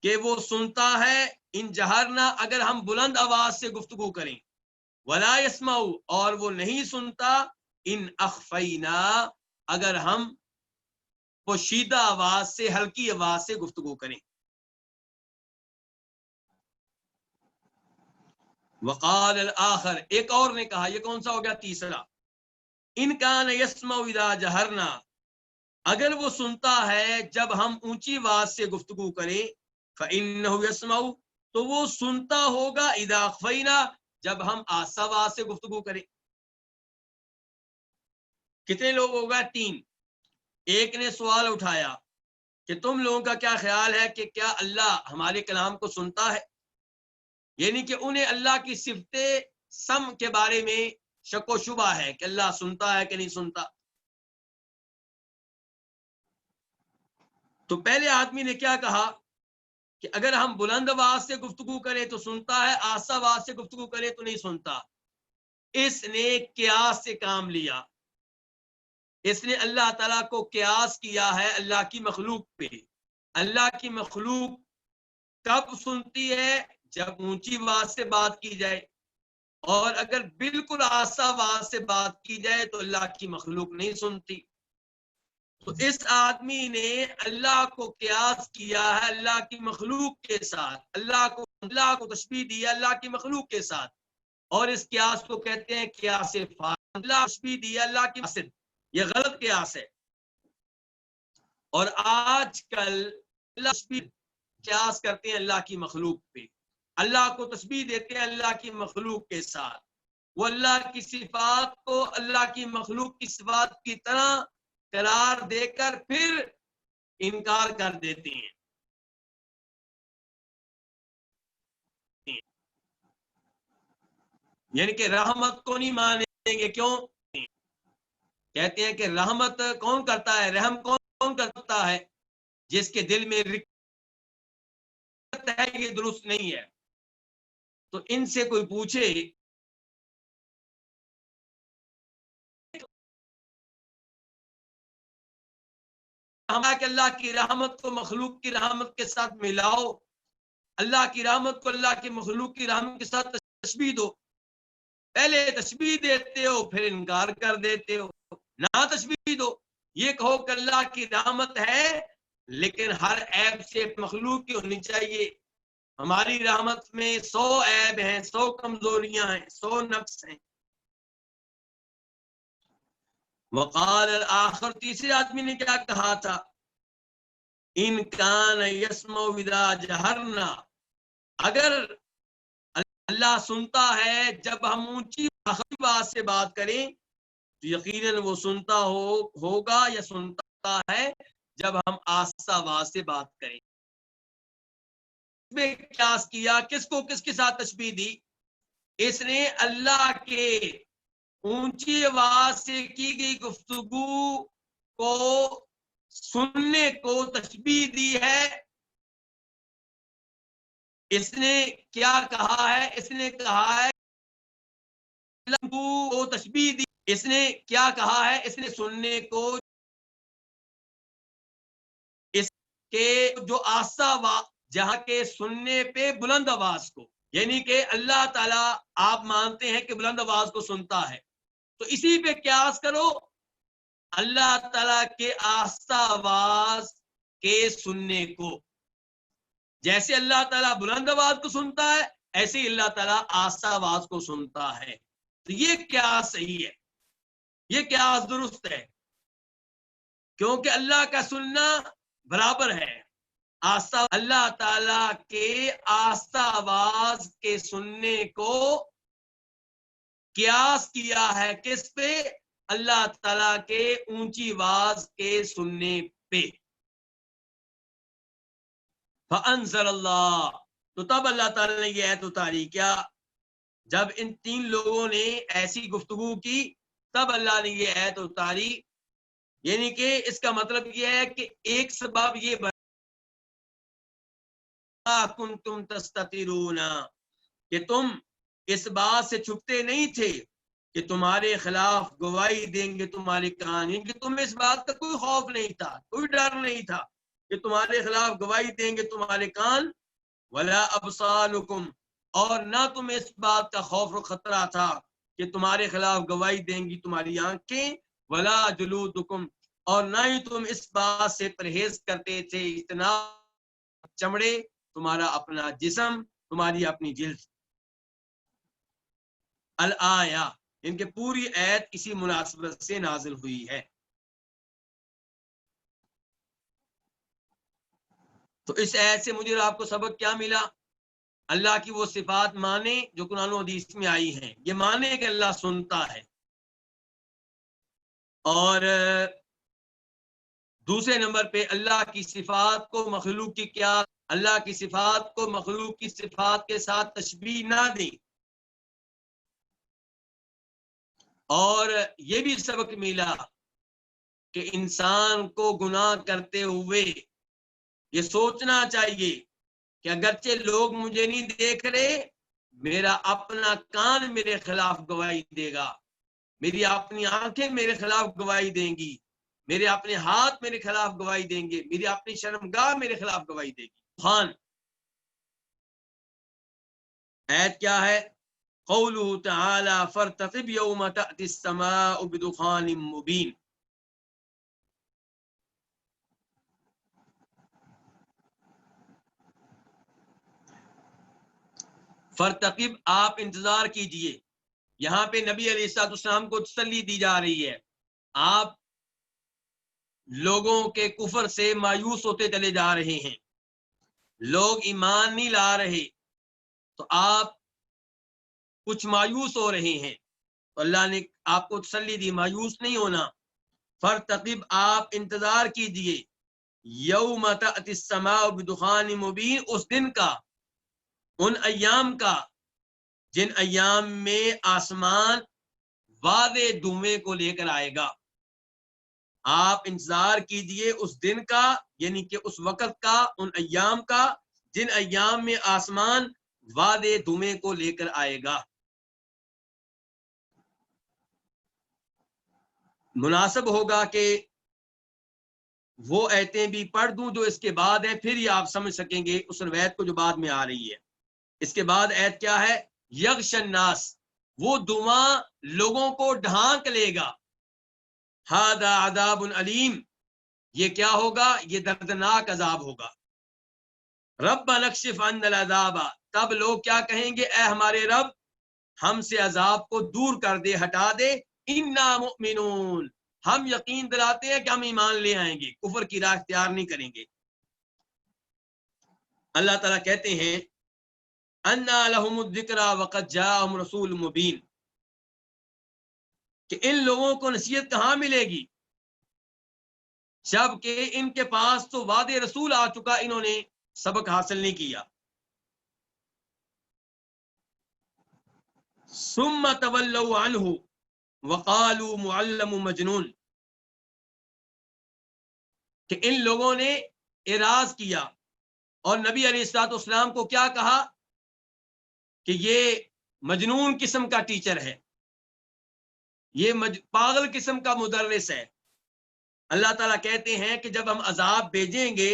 کہ وہ سنتا ہے ان جہرنا، اگر ہم بلند آواز سے گفتگو کریں، ولا یسمع، اور وہ نہیں سنتا ان اخفینا، اگر ہم پوشیدہ آواز سے، ہلکی آواز سے گفتگو کریں. وقال الاخر، ایک اور نے کہا، یہ کون سا ہو گیا؟ تیسرا. ان کان یسمع اذا جہرنا، اگر وہ سنتا ہے جب ہم اونچی آواز سے گفتگو کریں، فانه یسمع، تو وہ سنتا ہوگا اذا اخفینا، جب ہم آہستہ آواز سے گفتگو کریں. کتنے لوگ ہوگا؟ 3. ایک نے سوال اٹھایا کہ تم لوگوں کا کیا خیال ہے کہ کیا اللہ ہمارے کلام کو سنتا ہے؟ یعنی کہ انہیں اللہ کی صفت سم کے بارے میں شک و شبہ ہے کہ اللہ سنتا ہے کہ نہیں سنتا. تو پہلے آدمی نے کیا کہا کہ اگر ہم بلند آواز سے گفتگو کریں تو سنتا ہے، آہستہ آواز سے گفتگو کریں تو نہیں سنتا. اس نے قیاس سے کام لیا، اس نے اللہ تعالیٰ کو قیاس کیا ہے اللہ کی مخلوق پہ. اللہ کی مخلوق کب سنتی ہے؟ جب اونچی آواز سے بات کی جائے، اور اگر بالکل آہستہ آواز سے بات کی جائے تو اللہ کی مخلوق نہیں سنتی. تو اس آدمی نے اللہ کو قیاس کیا ہے اللہ کی مخلوق کے ساتھ، اللہ کو تشبیہ دیا اللہ کی مخلوق کے ساتھ، اور اس قیاس کو کہتے ہیں قیاس فاسد. اللہ تشبیہ دیا اللہ کی فاسد، یہ غلط قیاس ہے. اور آج کل اللہ تشبیہ قیاس کرتے ہیں اللہ کی مخلوق پہ، اللہ کو تشبیہ دیتے ہیں اللہ کی مخلوق کے ساتھ. وہ اللہ کی صفات کو اللہ کی مخلوق کی صفات کی طرح قرار دے کر پھر انکار کر دیتے ہیں. یعنی کہ رحمت کو نہیں مانیں گے. کیوں؟ کہتے ہیں کہ رحمت کون کرتا ہے، رحم کون کرتا ہے؟ جس کے دل میں ہے یہ درست نہیں ہے. تو ان سے کوئی پوچھے ہمارا کہ اللہ کی رحمت کو مخلوق کی رحمت کے ساتھ ملاؤ, اللہ کی رحمت کو اللہ کی مخلوق کی رحمت کے ساتھ تشبیہ دو. پہلے تشبیہ دیتے ہو پھر انکار کر دیتے ہو. نہ تشبیہ دو, یہ کہو کہ اللہ کی رحمت ہے لیکن ہر عیب سے مخلوق کی ہونی چاہیے. ہماری رحمت میں 100 عیب ہیں, 100 کمزوریاں ہیں, 100 نقص ہیں. وقال الآخر, تیسرے آدمی نے کیا کہا تھا, ان کان یسمع اذا جہرنا, اگر اللہ سنتا ہے جب ہم اونچی بات سے بات کریں تو یقیناً وہ سنتا ہوگا یا سنتا ہے جب ہم آہستہ آواز سے بات کریں. اس میں قیاس کیا, کس کو کس کے ساتھ تشبیہ دی؟ اس نے اللہ کے اونچی آواز سے کی گئی گفتگو کو سننے کو تشبیہ دی ہے. اس نے کیا کہا ہے؟ اس نے کہا ہے کو تشبیہ دی. اس نے کیا کہا ہے؟ اس نے سننے کو اس کے جو آسا جہاں کے سننے پہ بلند آواز کو, یعنی کہ اللہ تعالیٰ آپ مانتے ہیں کہ بلند آواز کو سنتا ہے, تو اسی پہ قیاس کرو اللہ تعالیٰ کے آہستہ آواز کے سننے کو. جیسے اللہ تعالیٰ بلند آواز کو سنتا ہے ایسے ہی اللہ تعالیٰ آہستہ آواز کو سنتا ہے. تو یہ قیاس صحیح ہے, یہ قیاس درست ہے, کیونکہ اللہ کا سننا برابر ہے آہستہ. اللہ تعالیٰ کے آہستہ آواز کے سننے کو قیاس کیا ہے کس پہ؟ اللہ تعالیٰ کے اونچی آواز کے سننے پہ. فَأَنزَلَ اللَّهُ, تو تب اللہ تعالیٰ نے یہ آیت اتاری. کیا؟ جب ان تین لوگوں نے ایسی گفتگو کی تب اللہ نے یہ آیت اتاری. یعنی کہ اس کا مطلب یہ ہے کہ ایک سبب یہ کنتم تستترون, کہ تم اس بات سے چھپتے نہیں تھے کہ تمہارے خلاف گواہی دیں گے تمہارے کان. یعنی کہ تمہیں اس بات کا کوئی خوف نہیں تھا, کوئی ڈر نہیں تھا کہ تمہارے خلاف گواہی دیں گے تمہارے کان. ولا ابصارکم, اور نہ تمہیں اس بات کا خوف و خطرہ تھا کہ تمہارے خلاف گواہی دیں گی تمہاری آنکھیں. ولا جلودکم, اور نہ ہی تم اس بات سے پرہیز کرتے تھے اتنا چمڑے, تمہارا اپنا جسم, تمہاری اپنی جلد. الآیہ, ان کے پوری آیت اسی مناسبت سے نازل ہوئی ہے. تو اس آیت سے مجھے اور آپ کو سبق کیا ملا؟ اللہ کی وہ صفات مانے جو قرآن و حدیث میں آئی ہیں. یہ مانے کہ اللہ سنتا ہے, اور دوسرے نمبر پہ اللہ کی صفات کو مخلوق کی کیا, اللہ کی صفات کو مخلوق کی صفات کے ساتھ تشبیہ نہ دیں. اور یہ بھی سبق ملا کہ انسان کو گناہ کرتے ہوئے یہ سوچنا چاہیے کہ اگرچہ لوگ مجھے نہیں دیکھ رہے, میرا اپنا کان میرے خلاف گواہی دے گا, میری اپنی آنکھیں میرے خلاف گواہی دیں گی, میرے اپنے ہاتھ میرے خلاف گواہی دیں گے, میری اپنی شرمگاہ میرے خلاف گواہی دے گی. خان آیت کیا ہے؟ قوله تعالی فارتقب یوم تأتی السماء بدخان مبین. فرتقب, آپ انتظار کیجئے. یہاں پہ نبی علیہ السلام کو تسلی دی جا رہی ہے. آپ لوگوں کے کفر سے مایوس ہوتے چلے جا رہے ہیں, لوگ ایمان نہیں لا رہے, تو آپ کچھ مایوس ہو رہے ہیں, تو اللہ نے آپ کو تسلی دی, مایوس نہیں ہونا. فرتقب, آپ انتظار کیجئے, یوم تأتی السماء بدخان مبین, اس دن کا, ان ایام کا جن ایام میں آسمان واضح دھوئیں کو لے کر آئے گا. آپ انتظار کیجئے اس دن کا, یعنی کہ اس وقت کا, ان ایام کا جن ایام میں آسمان وعدے دھوئیں کو لے کر آئے گا. مناسب ہوگا کہ وہ ایتیں بھی پڑھ دوں جو اس کے بعد ہے، پھر یہ آپ سمجھ سکیں گے اس روایت کو جو بعد میں آ رہی ہے. اس کے بعد ایت کیا ہے؟ یغش الناس، وہ دھواں لوگوں کو ڈھانک لے گا. ھذا عذاب علیم، یہ کیا ہوگا؟ یہ دردناک عذاب ہوگا. ربنا اکشف عنا العذاب، تب لوگ کیا کہیں گے؟ اے ہمارے رب، ہم سے عذاب کو دور کر دے، ہٹا دے. انا مؤمنون، ہم یقین دلاتے ہیں کہ ہم ایمان لے آئیں گے، کفر کی راہ اختیار نہیں کریں گے. اللہ تعالیٰ کہتے ہیں انا لهم الذکری وقد جاءهم رسول مبین، کہ ان لوگوں کو نصیحت کہاں ملے گی جب کہ ان کے پاس تو وعدے رسول آ چکا، انہوں نے سبق حاصل نہیں کیا. ثم تولوا عنہ وقالوا معلم مجنون، کہ ان لوگوں نے اعراض کیا اور نبی علیہ الصلوۃ والسلام کو کیا کہا کہ یہ مجنون قسم کا ٹیچر ہے، یہ پاگل قسم کا مدرس ہے. اللہ تعالیٰ کہتے ہیں کہ جب ہم عذاب بھیجیں گے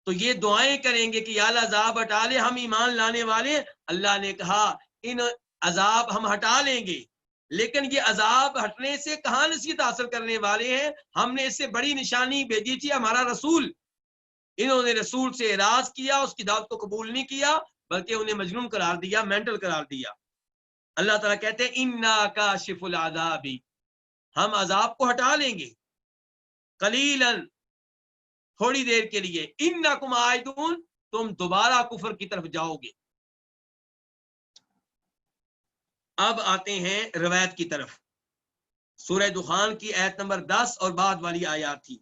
تو یہ دعائیں کریں گے کہ یا اللہ عذاب ہٹا لے، ہم ایمان لانے والے. اللہ نے کہا ان عذاب ہم ہٹا لیں گے، لیکن یہ عذاب ہٹنے سے کہاں نصیحت حاصل کرنے والے ہیں؟ ہم نے اس سے بڑی نشانی بھیجی تھی، ہمارا رسول. انہوں نے رسول سے اعراض کیا، اس کی دعوت کو قبول نہیں کیا، بلکہ انہیں مجنون قرار دیا، مینٹل قرار دیا. اللہ تعالیٰ کہتے ہیں انا کاشف العذاب، ہم عذاب کو ہٹا لیں گے. قلیلا، تھوڑی دیر کے لیے. انکم عائدون، تم دوبارہ کفر کی طرف جاؤ گے. اب آتے ہیں روایت کی طرف. سورہ دخان کی آیت نمبر 10 اور بعد والی آیات تھی.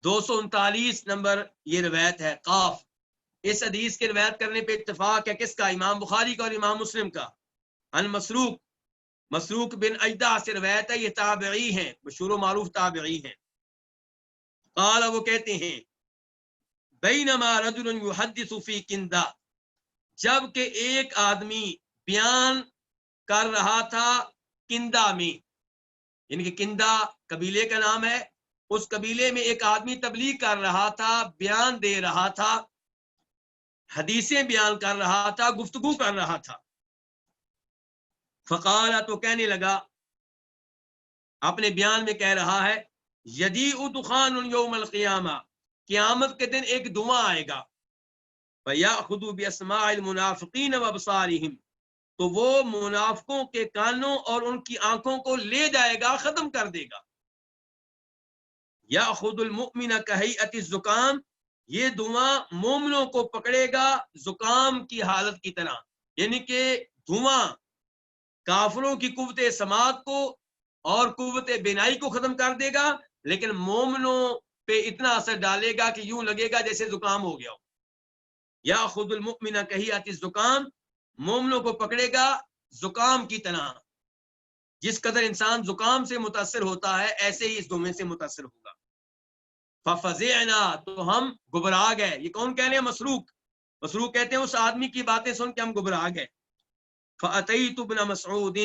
239 نمبر یہ روایت ہے قاف. اس حدیث کے روایت کرنے پہ اتفاق ہے کس کا؟ امام بخاری کا اور امام مسلم کا. ان مسروق بن اجدع سے روایت ہے، یہ تابعی ہیں، مشہور و معروف تابعی ہیں. قال، وہ کہتے ہیں بینما رجل یحدث فی کندا، جب کہ ایک آدمی بیان کر رہا تھا کندا میں، یعنی کہ کندا قبیلے کا نام ہے، اس قبیلے میں ایک آدمی تبلیغ کر رہا تھا، بیان دے رہا تھا، حدیثیں بیان کر رہا تھا، گفتگو کر رہا تھا. فقال، تو کہنے لگا، اپنے بیان میں کہہ رہا ہے یجیء دخان یوم القیامہ، قیامت کے دن ایک دھواں آئے گا. فیأخذ باسماع المنافقین وابصارہم، تو وہ منافقوں کے کانوں اور ان کی آنکھوں کو لے جائے گا، ختم کر دے گا. یأخذ المؤمن کہیئۃ الزکام، یہ دھواں مومنوں کو پکڑے گا زکام کی حالت کی طرح، یعنی کہ دھواں کافروں کی قوت سماعت کو اور قوت بینائی کو ختم کر دے گا، لیکن مومنوں پہ اتنا اثر ڈالے گا کہ یوں لگے گا جیسے زکام ہو گیا ہو. یأخذ المؤمن کہیئۃ الزکام، مومنوں کو پکڑے گا زکام کی طرح. جس قدر انسان زکام سے متاثر ہوتا ہے ایسے ہی اس دھویں سے متاثر ہوگا. ففزعنا، تو ہم گھبرا گئے. یہ کون کہہ رہے ہیں؟ مسروق کہتے ہیں اس آدمی کی باتیں سن کے ہم گھبرا گئے. فأتیت ابن مسعود،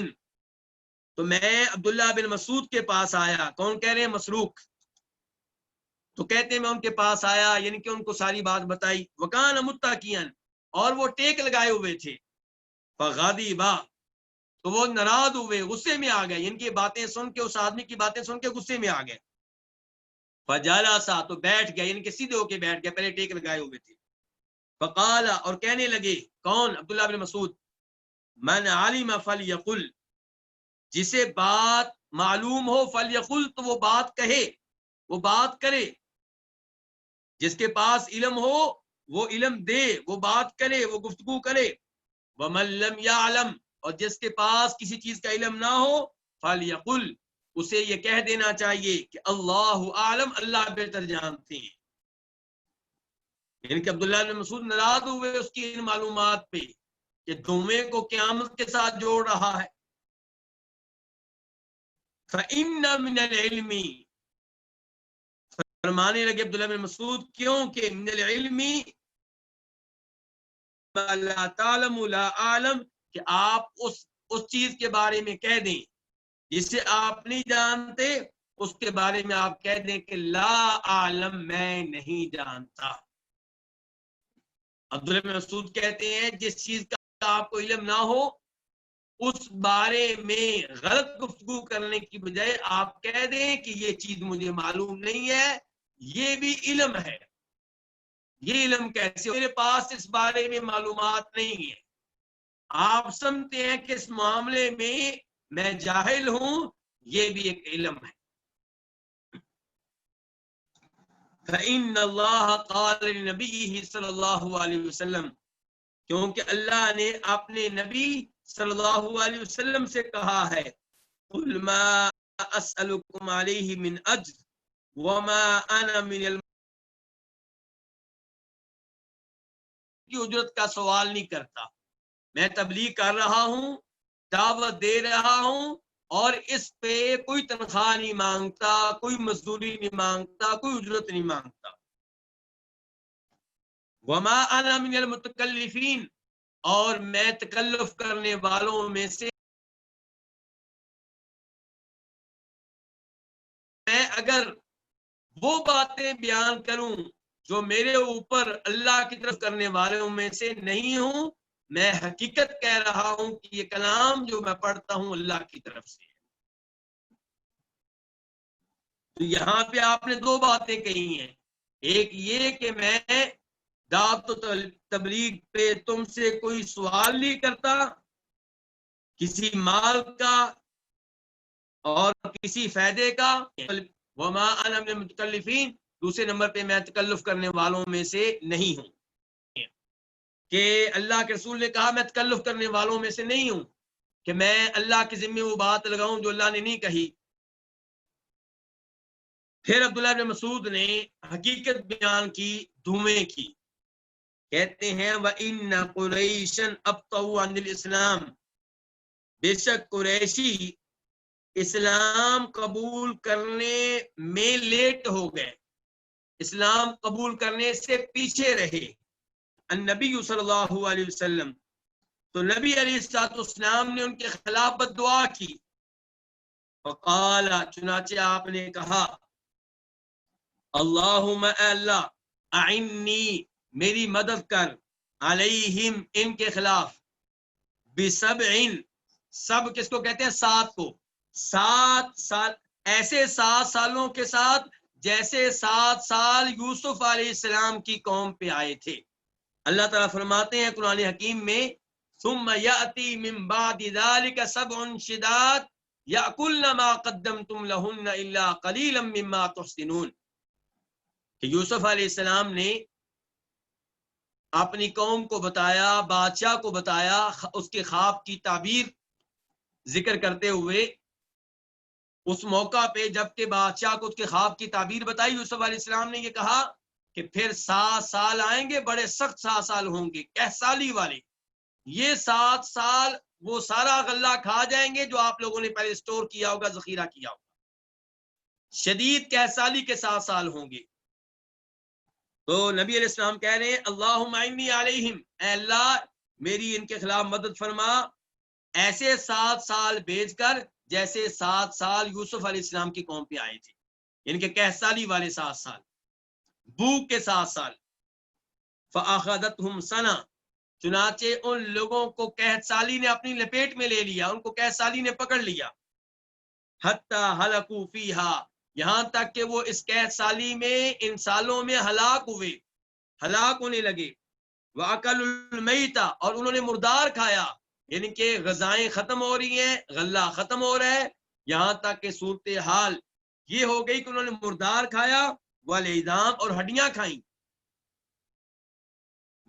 تو میں عبداللہ بن مسعود کے پاس آیا. کون کہہ رہے ہیں؟ مسروق. تو کہتے ہیں میں ان کے پاس آیا، یعنی کہ ان کو ساری بات بتائی. وکان متکئا، اور وہ ٹیک لگائے ہوئے تھے. فغضبا، تو وہ ناراض ہوئے، غصے میں آ گئے، یعنی کہ باتیں سن کے، اس آدمی کی باتیں سن کے غصے میں آ گئے. فجلسا، تو بیٹھ گئے، یعنی کہ سیدھے ہو کے بیٹھ گئے، پہلے ٹیک لگائے ہوئے تھے. فقال، اور کہنے لگے، کون؟ عبداللہ بن مسعود، من علم فلیقل، جسے بات معلوم ہو فلیقل، تو وہ بات کہے، وہ بات کرے. جس کے پاس علم ہو وہ علم دے، وہ بات کرے، وہ گفتگو کرے. ومن لم یعلم، اور جس کے پاس کسی چیز کا علم نہ ہو فلیقل، اسے یہ کہہ دینا چاہیے کہ اللہ اعلم، اللہ بہتر جانتے ہیں. یعنی کہ عبداللہ بن مسعود ناراض ہوئے اس کی ان معلومات پہ کہ دھویں کو قیامت کے ساتھ جوڑ رہا ہے. فإن من العلم، فرمانے لگے عبداللہ بن مسعود، کیوں کہ من العلم، ما لا تعلم لا عالم، کہ آپ اس چیز کے بارے میں کہہ دیں جسے آپ نہیں جانتے، اس کے بارے میں آپ کہہ دیں کہ لا عالم، میں نہیں جانتا۔ عبداللہ بن مسعود کہتے ہیں جس چیز کا آپ کو علم نہ ہو اس بارے میں غلط گفتگو کرنے کی بجائے آپ کہہ دیں کہ یہ چیز مجھے معلوم نہیں ہے، یہ بھی علم ہے۔ یہ علم کیسے؟ میرے پاس اس بارے میں معلومات نہیں ہے، آپ سمجھتے ہیں کہ اس معاملے میں جاہل ہوں، یہ بھی ایک علم ہے۔ فَإِنَّ اللَّهَ قَالَ لِنَبِيِّهِ صلی اللہ علیہ وسلم، کیونکہ اللہ نے اپنے نبی صلی اللہ علیہ وسلم سے کہا ہے، قُلْ مَا أَسْأَلُكُمْ عَلَيْهِ مِنْ أَجْرٍ وَمَا أَنَا مِنَ کی اجرت کا سوال نہیں کرتا، میں تبلیغ کر رہا ہوں، دعوت دے رہا ہوں، اور اس پہ کوئی تنخواہ نہیں مانگتا، کوئی مزدوری نہیں مانگتا، کوئی اجرت نہیں مانگتا۔ وما انا من المتکلفین، اور میں تکلف کرنے والوں میں سے، میں اگر وہ باتیں بیان کروں جو میرے اوپر اللہ کی طرف کرنے والوں میں سے نہیں ہوں، میں حقیقت کہہ رہا ہوں کہ یہ کلام جو میں پڑھتا ہوں اللہ کی طرف سے۔ تو یہاں پہ آپ نے دو باتیں کہی ہیں، ایک یہ کہ میں دعوت و تبلیغ پہ تم سے کوئی سوال نہیں کرتا کسی مال کا اور کسی فائدے کا، وما انا من المتکلفین، دوسرے نمبر پہ میں تکلف کرنے والوں میں سے نہیں ہوں، کہ اللہ کے رسول نے کہا میں تکلف کرنے والوں میں سے نہیں ہوں کہ میں اللہ کے ذمہ وہ بات لگاؤں جو اللہ نے نہیں کہی۔ پھر عبداللہ بن مسعود نے حقیقت بیان کی دھوئیں کی، کہتے ہیں وَإِنَّ قُرَيْشًا أَبْطَأُوا عَنِ الْإِسْلَامِ، بے شک قریشی اسلام قبول کرنے میں لیٹ ہو گئے، اسلام قبول کرنے سے پیچھے رہے۔ النبی صلی اللہ علیہ وسلم، تو نبی علیہ السلام نے ان کے خلاف بد دعا کی، فقال، چنانچہ آپ نے کہا، اللہم اے اللہ، اعنی، میری مدد کر، علیہم، ان کے خلاف، بسبعین، سب کس کو کہتے ہیں؟ 7 کو، 7 سال، ایسے 7 سالوں کے ساتھ جیسے 7 سال یوسف علیہ السلام کی قوم پہ آئے تھے۔ اللہ تعالیٰ فرماتے ہیں قرآن حکیم میں، ثم یأتی من بعد ذلك 7 شداد یأکلن ما قدمتم لہن الا قلیلا مما تحسنون، کہ یوسف علیہ السلام نے اپنی قوم کو بتایا، بادشاہ کو بتایا، اس کے خواب کی تعبیر ذکر کرتے ہوئے، اس موقع پہ جب کہ بادشاہ کو اس کے خواب کی تعبیر بتائی، یوسف علیہ السلام نے یہ کہا کہ پھر 7 سال آئیں گے، بڑے سخت 7 سال ہوں گے، کہسالی والے، یہ 7 سال وہ سارا غلہ کھا جائیں گے جو آپ لوگوں نے پہلے سٹور کیا ہوگا، ذخیرہ کیا ہوگا، شدید کہسالی کے 7 سال ہوں گے۔ تو نبی علیہ السلام کہہ رہے ہیں اللہم اعنی علیہم، اے اللہ میری ان کے خلاف مدد فرما، ایسے 7 سال بھیج کر جیسے 7 سال یوسف علیہ السلام کی قوم پہ آئے تھے، ان کے کہسالی والے 7 سال، بھوک کے 7 سال۔ فاخذتہم سنہ، چنانچہ ان لوگوں کو قحط سالی نے اپنی لپیٹ میں لے لیا، ان کو قحط سالی نے پکڑ لیا، حتی ہلکوا فیہا، یہاں تک کہ وہ اس قحط سالی میں، ان سالوں میں ہلاک ہوئے، ہلاک ہونے لگے۔ وَأَكَلُوا الْمَيْتَ، اور انہوں نے مردار کھایا، یعنی کہ غذائیں ختم ہو رہی ہیں، غلہ ختم ہو رہا ہے، یہاں تک کہ صورتحال یہ ہو گئی کہ انہوں نے مردار کھایا، والعظام، اور ہڈیاں کھائیں۔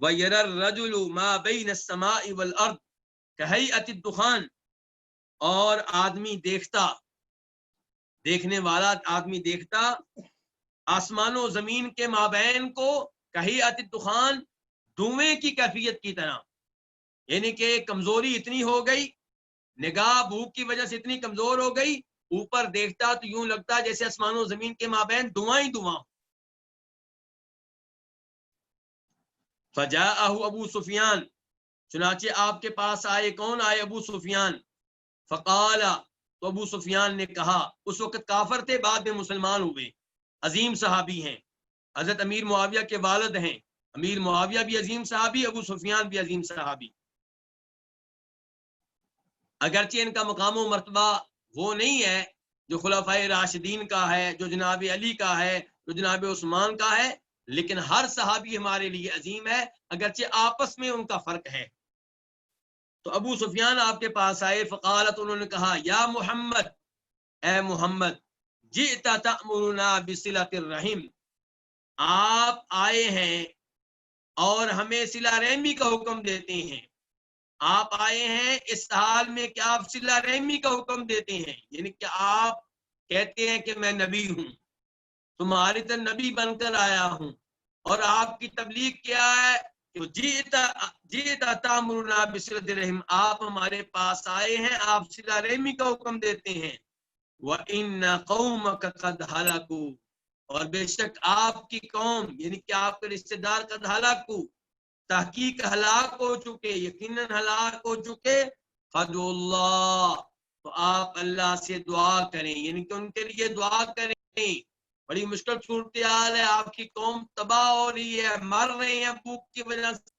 وَيَرَى الرَّجُلُ مَا بَيْنَ السَّمَاءِ وَالْأَرْضِ كَهَيْئَةِ الدُّخَانِ، اور آدمی دیکھتا، دیکھنے والا آدمی دیکھتا آسمان و زمین کے مابین کو، کہیعت الدخان، دھوئیں کی کیفیت کی طرح، یعنی کہ کمزوری اتنی ہو گئی، نگاہ بھوک کی وجہ سے اتنی کمزور ہو گئی، اوپر دیکھتا تو یوں لگتا جیسے آسمان و زمین کے مابین دھواں ہی دھواں۔ فجاءہ ابو سفیان، چنانچہ آپ کے پاس آئے، کون آئے؟ ابو سفیان. فقال، تو ابو سفیان نے کہا، اس وقت کافر تھے، بعد میں مسلمان ہوئے، عظیم صحابی ہیں، حضرت امیر معاویہ کے والد ہیں، امیر معاویہ بھی عظیم صحابی، ابو سفیان بھی عظیم صحابی. اگرچہ ان کا مقام و مرتبہ وہ نہیں ہے جو خلفائے راشدین کا ہے، جو جناب علی کا ہے، جو جناب عثمان کا ہے، لیکن ہر صحابی ہمارے لیے عظیم ہے، اگرچہ آپس میں ان کا فرق ہے. تو ابو سفیان آپ کے پاس آئے، فقالت، انہوں نے کہا، یا محمد، اے محمد، جئت تأمرنا بصلۃ الرحم، آپ آئے ہیں اور ہمیں صلہ رحمی کا حکم دیتے ہیں. آپ آئے ہیں اس حال میں کہ آپ صلہ رحمی کا حکم دیتے ہیں، یعنی کہ آپ کہتے ہیں کہ میں نبی ہوں، تمہاری طرح نبی بن کر آیا ہوں، اور آپ کی تبلیغ کیا ہے کہ جئت تأمرنا بصلۃ الرحم، آپ ہمارے پاس آئے ہیں، آپ صلہ رحمی کا حکم دیتے ہیں. وَإِنَّ قَوْمَكَ قَدْ هَلَكُوا، اور بے شک آپ کی قوم، یعنی کہ آپ کے رشتہ دار، قد ہلاکو، تحقیق ہلاک ہو چکے، یقیناً ہلاک ہو چکے. فدعوا اللہ، تو آپ اللہ سے دعا کریں، یعنی کہ ان کے لیے دعا کریں. بڑی مشکل صورتحال ہے، آپ کی قوم تباہ ہو رہی ہے، مر رہے ہیں بھوک کی وجہ سے.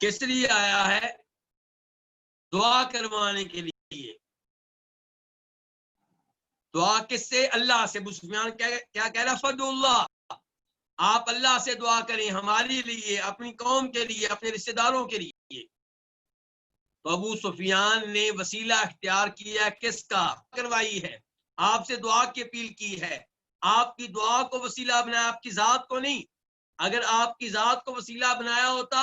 کس لیے آیا ہے؟ دعا کروانے کے لیے. دعا کس سے؟ اللہ سے. ابو سفیان کیا کہہ رہا؟ فدعوا اللہ، آپ اللہ سے دعا کریں ہمارے لیے، اپنی قوم کے لیے، اپنے رشتہ داروں کے لیے. تو ابو سفیان نے وسیلہ اختیار کیا، کس کا؟ کروائی ہے، آپ سے دعا کی اپیل کی ہے، آپ کی دعا کو وسیلہ بنایا، آپ کی ذات کو نہیں. اگر آپ کی ذات کو وسیلہ بنایا ہوتا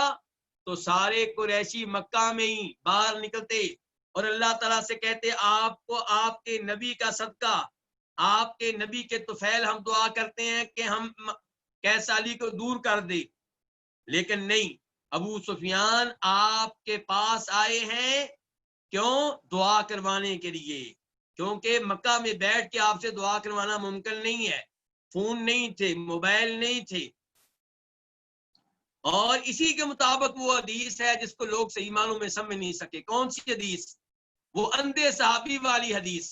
تو سارے قریشی مکہ میں ہی باہر نکلتے اور اللہ تعالیٰ سے کہتے، آپ کو آپ کے نبی کا صدقہ، آپ کے نبی کے طفیل ہم دعا کرتے ہیں کہ ہم کیسالی کو دور کر دے. لیکن نہیں، ابو سفیان آپ کے پاس آئے ہیں، کیوں؟ دعا کروانے کے لیے، کیونکہ مکہ میں بیٹھ کے آپ سے دعا کروانا ممکن نہیں ہے، فون نہیں تھے، موبائل نہیں تھے. اور اسی کے مطابق وہ حدیث ہے جس کو لوگ صحیح معنوں میں سمجھ نہیں سکے. کون سی حدیث؟ وہ اندھے صحابی والی حدیث،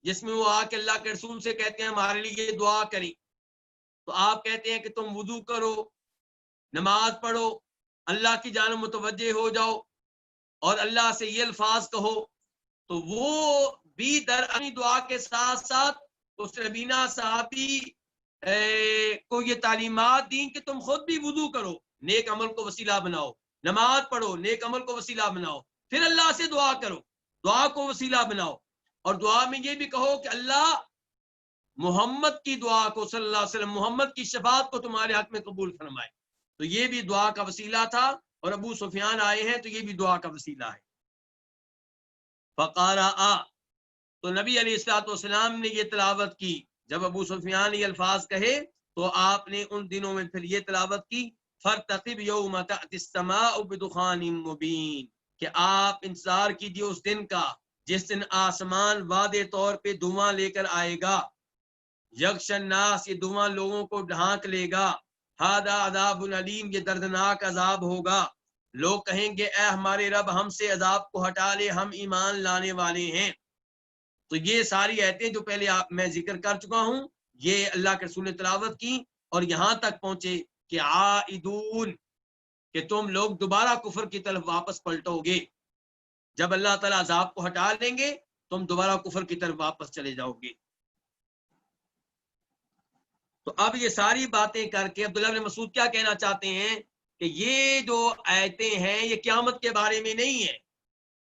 جس میں وہ آ کے اللہ کے رسول سے کہتے ہیں ہمارے لیے دعا کریں. تو آپ کہتے ہیں کہ تم وضو کرو، نماز پڑھو، اللہ کی جانب متوجہ ہو جاؤ اور اللہ سے یہ الفاظ کہو. تو وہ بھی در اپنی دعا کے ساتھ ساتھ اس ربینہ صحابی کو یہ تعلیمات دیں کہ تم خود بھی وضو کرو، نیک عمل کو وسیلہ بناؤ، نماز پڑھو، نیک عمل کو وسیلہ بناؤ، پھر اللہ سے دعا کرو، دعا کو وسیلہ بناؤ. اور دعا میں یہ بھی کہو کہ اللہ محمد کی دعا کو، صلی اللہ علیہ وسلم، محمد کی شفاعت کو تمہارے حق میں قبول فرمائے. تو یہ بھی دعا کا وسیلہ تھا، اور ابو سفیان آئے ہیں تو یہ بھی دعا کا وسیلہ ہے. فقارا، تو نبی علیہ الصلوۃ والسلام نے یہ تلاوت کی. جب ابو سفیان یہ الفاظ کہے تو آپ نے ان دنوں میں پھر یہ تلاوت کی، فارتقب یوم تأتی السماء بدخان مبین، کہ آپ انتظار کیجیے اس دن کا جس دن آسمان واضح طور پہ دھواں لے کر آئے گا. یغشی الناس، یہ دھواں لوگوں کو ڈھانک لے گا. ھذا عذاب علیم، یہ دردناک عذاب ہوگا. لوگ کہیں گے اے ہمارے رب ہم سے عذاب کو ہٹا لے، ہم ایمان لانے والے ہیں. تو یہ ساری آیتیں جو پہلے میں ذکر کر چکا ہوں، یہ اللہ کے رسول نے تلاوت کی اور یہاں تک پہنچے کہ عائدون، کہ تم لوگ دوبارہ کفر کی طرف واپس پلٹو گے. جب اللہ تعالیٰ عذاب کو ہٹا دیں گے تم دوبارہ کفر کی طرف واپس چلے جاؤ گے. تو اب یہ ساری باتیں کر کے عبداللہ بن مسعود کیا کہنا چاہتے ہیں کہ یہ جو آیتیں ہیں یہ قیامت کے بارے میں نہیں ہے،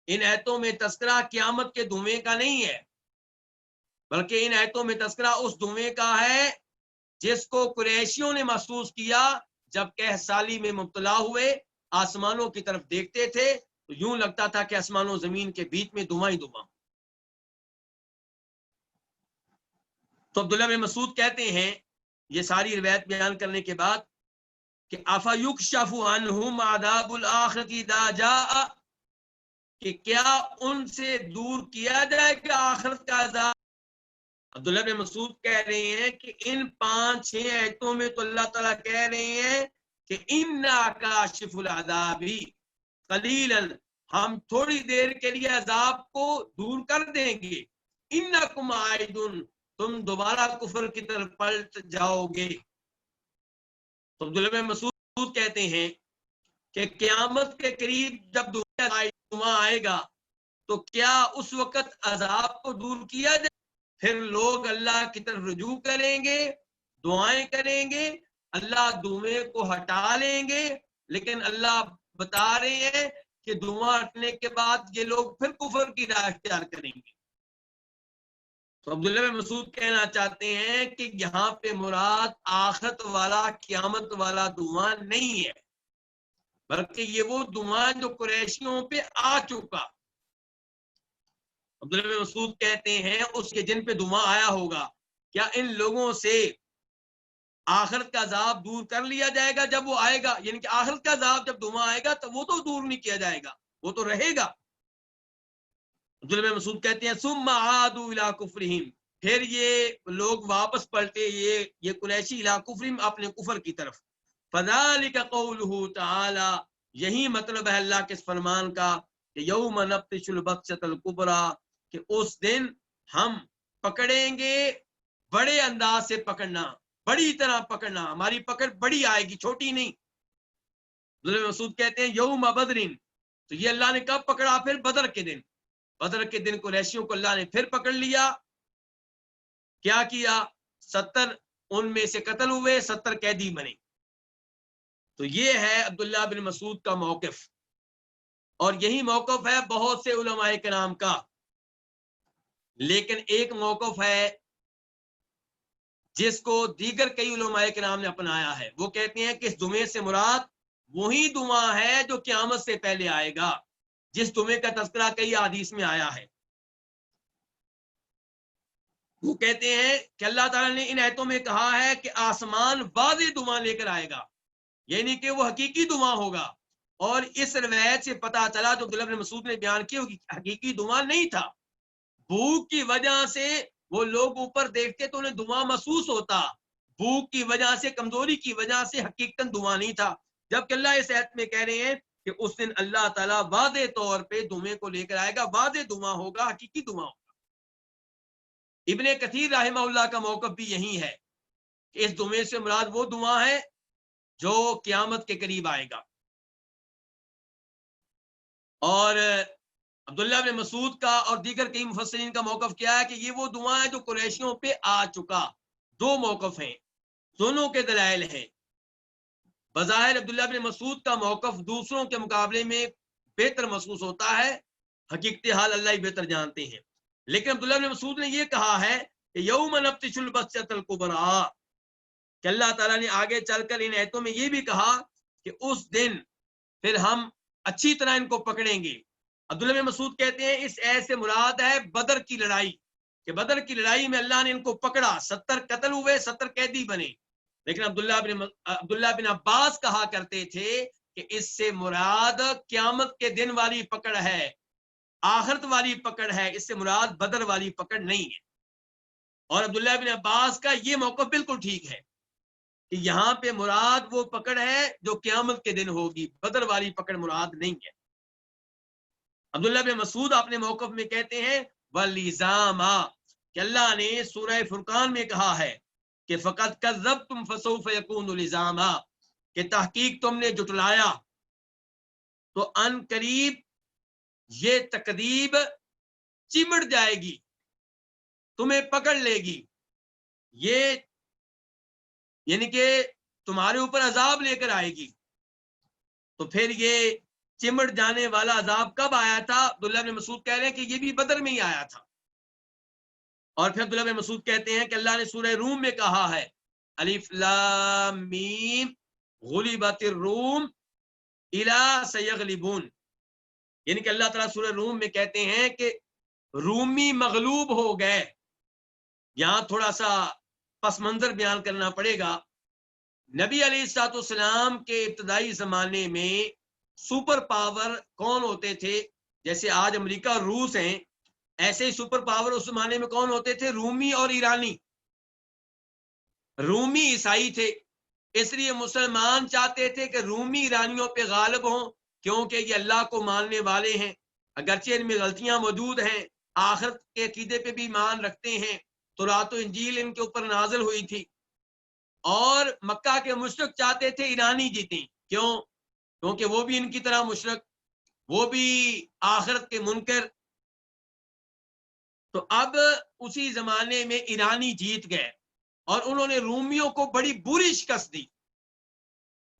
ان آیتوں میں تذکرہ قیامت کے دھویں کا نہیں ہے، بلکہ ان آیتوں میں تذکرہ اس دھویں کا ہے جس کو قریشیوں نے محسوس کیا جب کہہ سالی میں مبتلا ہوئے، آسمانوں کی طرف دیکھتے تھے تو یوں لگتا تھا کہ آسمان و زمین کے بیچ میں دھواں ہی دھواں. تو عبداللہ بن مسعود کہتے ہیں یہ ساری روایت بیان کرنے کے بعد کہ افیکشف عنہم عذاب الآخرۃ اذا جاء، کہ کیا ان سے دور کیا جائے کہ آخرت کا عذاب عبداللہ بن مسعود کہہ رہے ہیں کہ ان 5-6 آیتوں میں تو اللہ تعالیٰ کہہ رہے ہیں کہ اِنَّا کَاشِفُ الْعَذَابِ قَلِيلًا، ہم تھوڑی دیر کے لیے عذاب کو دور کر دیں گے، اِنَّکُمْ عَائِدُونَ، تم دوبارہ کفر کی طرف پلٹ جاؤ گے۔ تو عبداللہ بن مسعود کہتے ہیں کہ قیامت کے قریب جب دعا آئے گا تو کیا اس وقت عذاب کو دور کیا جائے؟ پھر لوگ اللہ کی طرف رجوع کریں گے، دعائیں کریں گے، اللہ دھوئیں کو ہٹا لیں گے، لیکن اللہ بتا رہے ہیں کہ دھواں ہٹنے کے بعد یہ لوگ پھر کفر کی راہ اختیار کریں گے۔ تو عبداللہ بن مسعود کہنا چاہتے ہیں کہ یہاں پہ مراد آخرت والا قیامت والا دھواں نہیں ہے، بلکہ یہ وہ دھواں جو قریشیوں پہ آ چکا۔ عبداللہ بن مسعود کہتے ہیں اس کے جن پہ دھواں آیا ہوگا، کیا ان لوگوں سے آخرت کا عذاب دور کر لیا جائے گا جب وہ آئے گا؟ یعنی کہ آخرت کا عذاب جب دھواں آئے گا تو وہ تو دور نہیں کیا جائے گا، وہ تو رہے گا۔ عبداللہ بن مسعود کہتے ہیں ثم عادوا الی کفرہم، پھر یہ لوگ واپس پلٹے، یہ قریشی الی کفرہم، اپنے کفر کی طرف۔ فذلک قولہ تعالی، یہی مطلب ہے اللہ کے اس فرمان کا کہ یوم نبطش البطشۃ الکبریٰ، کہ اس دن ہم پکڑیں گے بڑے انداز سے پکڑنا، بڑی طرح پکڑنا، ہماری پکڑ بڑی آئے گی، چھوٹی نہیں۔ عبداللہ مسعود کہتے ہیں یوم بدرین، تو یہ اللہ نے کب پکڑا؟ پھر بدر کے دن۔ بدر کے دن قریشیوں کو اللہ نے پھر پکڑ لیا، کیا کیا؟ 70 ان میں سے قتل ہوئے، 70 قیدی بنے۔ تو یہ ہے عبداللہ بن مسعود کا موقف، اور یہی موقف ہے بہت سے علماء کرام کا۔ لیکن ایک موقف ہے جس کو دیگر کئی علماء کرام نے اپنایا ہے، وہ کہتے ہیں کہ اس دھویں سے مراد وہی دھواں ہے جو قیامت سے پہلے آئے گا، جس دھویں کا تذکرہ کئی حدیث میں آیا ہے۔ وہ کہتے ہیں کہ اللہ تعالیٰ نے ان آیتوں میں کہا ہے کہ آسمان واضح دھواں لے کر آئے گا، یعنی کہ وہ حقیقی دھواں ہوگا، اور اس روایت سے پتہ چلا جو عبداللہ بن مسعود نے بیان کیا حقیقی دھواں نہیں تھا، بھوک کی وجہ سے وہ لوگ اوپر دیکھتے تو انہیں دھواں محسوس ہوتا، بھوک کی وجہ سے، کمزوری کی وجہ سے حقیقتاً دھواں نہیں تھا، جبکہ اللہ اس آیت میں کہہ رہے ہیں کہ اس دن اللہ تعالیٰ واضح طور پہ دھویں کو لے کر آئے گا، واضح دھواں ہوگا، حقیقی دھواں ہوگا۔ ابن کثیر رحمہ اللہ کا موقف بھی یہی ہے کہ اس دھویں سے مراد وہ دھواں ہے جو قیامت کے قریب آئے گا۔ اور عبداللہ بن مسعود کا اور دیگر کئی مفسرین کا موقف کیا ہے کہ یہ وہ دعا ہے جو قریشیوں پہ آ چکا۔ دو موقف ہیں، دونوں کے دلائل ہیں۔ بظاہر عبداللہ بن مسعود کا موقف دوسروں کے مقابلے میں بہتر محسوس ہوتا ہے، حقیقت حال اللہ ہی بہتر جانتے ہیں، لیکن عبداللہ بن مسعود نے یہ کہا ہے کہ یوم نبطش البطشۃ الکبریٰ، کہ اللہ تعالیٰ نے آگے چل کر ان آیتوں میں یہ بھی کہا کہ اس دن پھر ہم اچھی طرح ان کو پکڑیں گے۔ عبداللہ بن مسعود کہتے ہیں اس ایت سے مراد ہے بدر کی لڑائی، کہ بدر کی لڑائی میں اللہ نے ان کو پکڑا، 70 قتل ہوئے، 70 قیدی بنے۔ لیکن عبداللہ بن عباس کہا کرتے تھے کہ اس سے مراد قیامت کے دن والی پکڑ ہے، آخرت والی پکڑ ہے، اس سے مراد بدر والی پکڑ نہیں ہے۔ اور عبداللہ بن عباس کا یہ موقف بالکل ٹھیک ہے کہ یہاں پہ مراد وہ پکڑ ہے جو قیامت کے دن ہوگی، بدر والی پکڑ مراد نہیں ہے۔ عبداللہ بن مسعود اپنے موقف میں کہتے ہیں وَالْلِزَامَ، کہ اللہ نے سورہ فرقان میں کہا ہے کہ فَقَدْ كَذَّبْتُمْ فَسَوْفَ يَكُونُ لِزَامًا، کہ تحقیق تم نے جھٹلایا تو ان قریب یہ تکذیب چمٹ جائے گی، تمہیں پکڑ لے گی، یہ یعنی کہ تمہارے اوپر عذاب لے کر آئے گی۔ تو پھر یہ چمٹ جانے والا عذاب کب آیا تھا؟ عبداللہ بن مسعود کہہ رہے ہیں کہ یہ بھی بدر میں ہی آیا تھا۔ اور پھر عبداللہ بن مسعود کہتے ہیں کہ اللہ نے سورہ روم میں کہا ہے الف لام میم غلبت الروم الی سیغلبون، یعنی کہ اللہ تعالیٰ سورہ روم میں کہتے ہیں کہ رومی مغلوب ہو گئے۔ یہاں تھوڑا سا پس منظر بیان کرنا پڑے گا۔ نبی علیہ الصلوۃ والسلام کے ابتدائی زمانے میں سپر پاور کون ہوتے تھے؟ جیسے آج امریکہ اور روس ہیں، ایسے ہی سپر پاور اس زمانے میں کون ہوتے تھے؟ رومی اور ایرانی. رومی عیسائی تھے، اس لیے مسلمان چاہتے تھے کہ رومی ایرانیوں پہ غالب ہوں، کیونکہ یہ اللہ کو ماننے والے ہیں، اگرچہ ان میں غلطیاں موجود ہیں، آخرت کے عقیدے پہ بھی ایمان رکھتے ہیں، تورات و انجیل ان کے اوپر نازل ہوئی تھی. اور مکہ کے مشرک چاہتے تھے ایرانی جیتیں. کیوں؟ کیونکہ وہ بھی ان کی طرح مشرک، وہ بھی آخرت کے منکر. تو اب اسی زمانے میں ایرانی جیت گئے اور انہوں نے رومیوں کو بڑی بری شکست دی.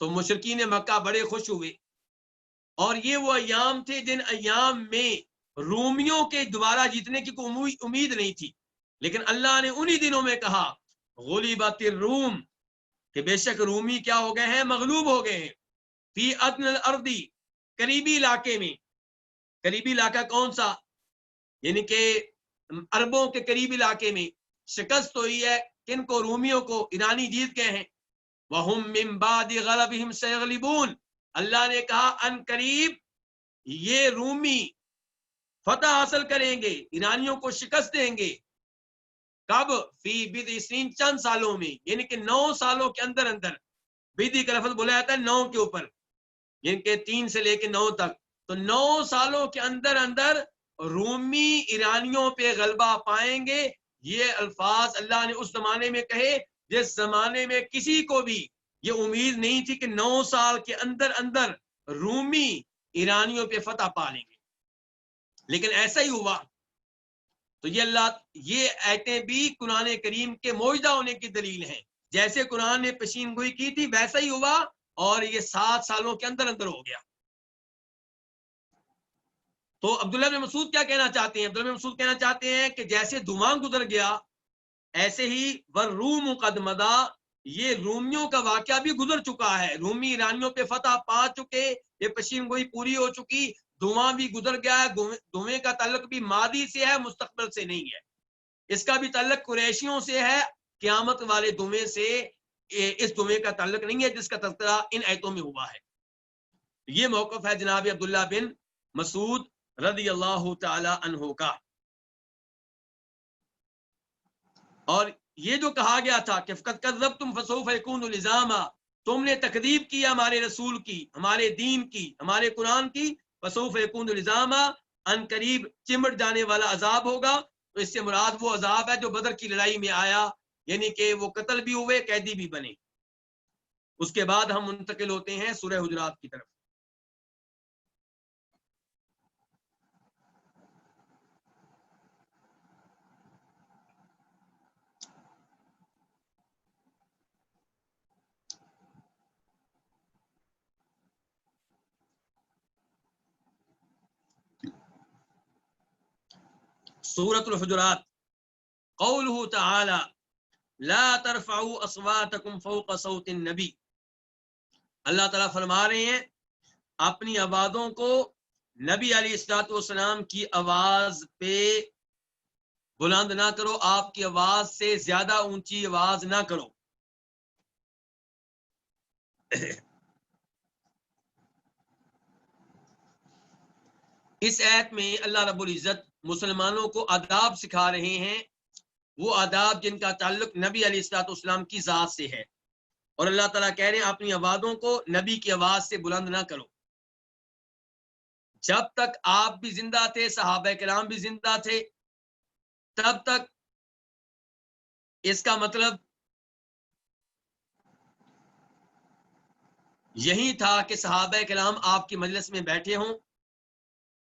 تو مشرکین مکہ بڑے خوش ہوئے، اور یہ وہ ایام تھے جن ایام میں رومیوں کے دوبارہ جیتنے کی کوئی امید نہیں تھی. لیکن اللہ نے انہی دنوں میں کہا غلبت الروم، کہ بے شک رومی کیا ہو گئے ہیں؟ مغلوب ہو گئے ہیں. فی ادنی الارض، قریبی علاقے میں. قریبی علاقہ کون سا؟ یعنی کہ عربوں کے قریبی علاقے میں شکست ہوئی ہے. کن کو؟ رومیوں کو. ایرانی جیت گئے ہیں. وَهُمْ مِنْ بَعْدِ غَلَبِهِمْ سَيَغْلِبُونَ، اللہ نے کہا ان قریب یہ رومی فتح حاصل کریں گے، ایرانیوں کو شکست دیں گے. کب؟ فی بضع سنین، چند سالوں میں، یعنی کہ 9 سالوں کے اندر اندر. بیدی کا لفظ بولا جاتا ہے 9 کے اوپر، یعنی کہ 3 سے لے کے 9 تک. تو 9 سالوں کے اندر اندر رومی ایرانیوں پہ غلبہ پائیں گے. یہ الفاظ اللہ نے اس زمانے میں کہے جس زمانے میں کسی کو بھی یہ امید نہیں تھی کہ 9 سال کے اندر اندر رومی ایرانیوں پہ فتح پا لیں گے. لیکن ایسا ہی ہوا. تو یہ آیتیں بھی قرآن کریم کے معجزہ ہونے کی دلیل ہیں. جیسے قرآن نے پیشین گوئی کی تھی ویسا ہی ہوا، اور یہ 7 سالوں کے اندر اندر ہو گیا. تو عبداللہ بن مسعود کیا کہنا چاہتے ہیں؟ عبداللہ بن مسعود کہنا چاہتے ہیں کہ جیسے دھواں گزر گیا، ایسے ہی والروم قد مدا، یہ رومیوں کا واقعہ بھی گزر چکا ہے. رومی ایرانیوں پہ فتح پا چکے، یہ پیشین گوئی پوری ہو چکی، دھواں بھی گزر گیا ہے. دھویں کا تعلق بھی ماضی سے ہے، مستقبل سے نہیں ہے. اس کا بھی تعلق قریشیوں سے ہے، قیامت والے دھویں سے اس دھویں کا تعلق نہیں ہے جس کا تذکرہ ان آیتوں میں ہوا ہے. یہ موقف ہے جناب عبداللہ بن مسعود رضی اللہ تعالی عنہ کا. اور یہ جو کہا گیا تھا کہ فقد کذبتم فسوف یکون لزاما، تم نے تکذیب کی ہمارے رسول کی، ہمارے دین کی، ہمارے قرآن کی. فسوف یکون لزاما، ان قریب چمٹ جانے والا عذاب ہوگا. تو اس سے مراد وہ عذاب ہے جو بدر کی لڑائی میں آیا، یعنی کہ وہ قتل بھی ہوئے، قیدی بھی بنے. اس کے بعد ہم منتقل ہوتے ہیں سورہ حجرات کی طرف. سورۃ الحجرات. قوله تعالی لا ترفعوا اصواتکم فوق صوت النبی. اللہ تعالیٰ فرما رہے ہیں اپنی آوازوں کو نبی علیہ الصلوۃ والسلام کی آواز پہ بلند نہ کرو، آپ کی آواز سے زیادہ اونچی آواز نہ کرو. اس آیت میں اللہ رب العزت مسلمانوں کو آداب سکھا رہے ہیں، وہ آداب جن کا تعلق نبی علیہ الصلوۃ والسلام کی ذات سے ہے. اور اللہ تعالیٰ کہہ رہے ہیں اپنی آوازوں کو نبی کی آواز سے بلند نہ کرو. جب تک آپ بھی زندہ تھے، صحابہ کرام بھی زندہ تھے، تب تک اس کا مطلب یہی تھا کہ صحابہ کرام آپ کی مجلس میں بیٹھے ہوں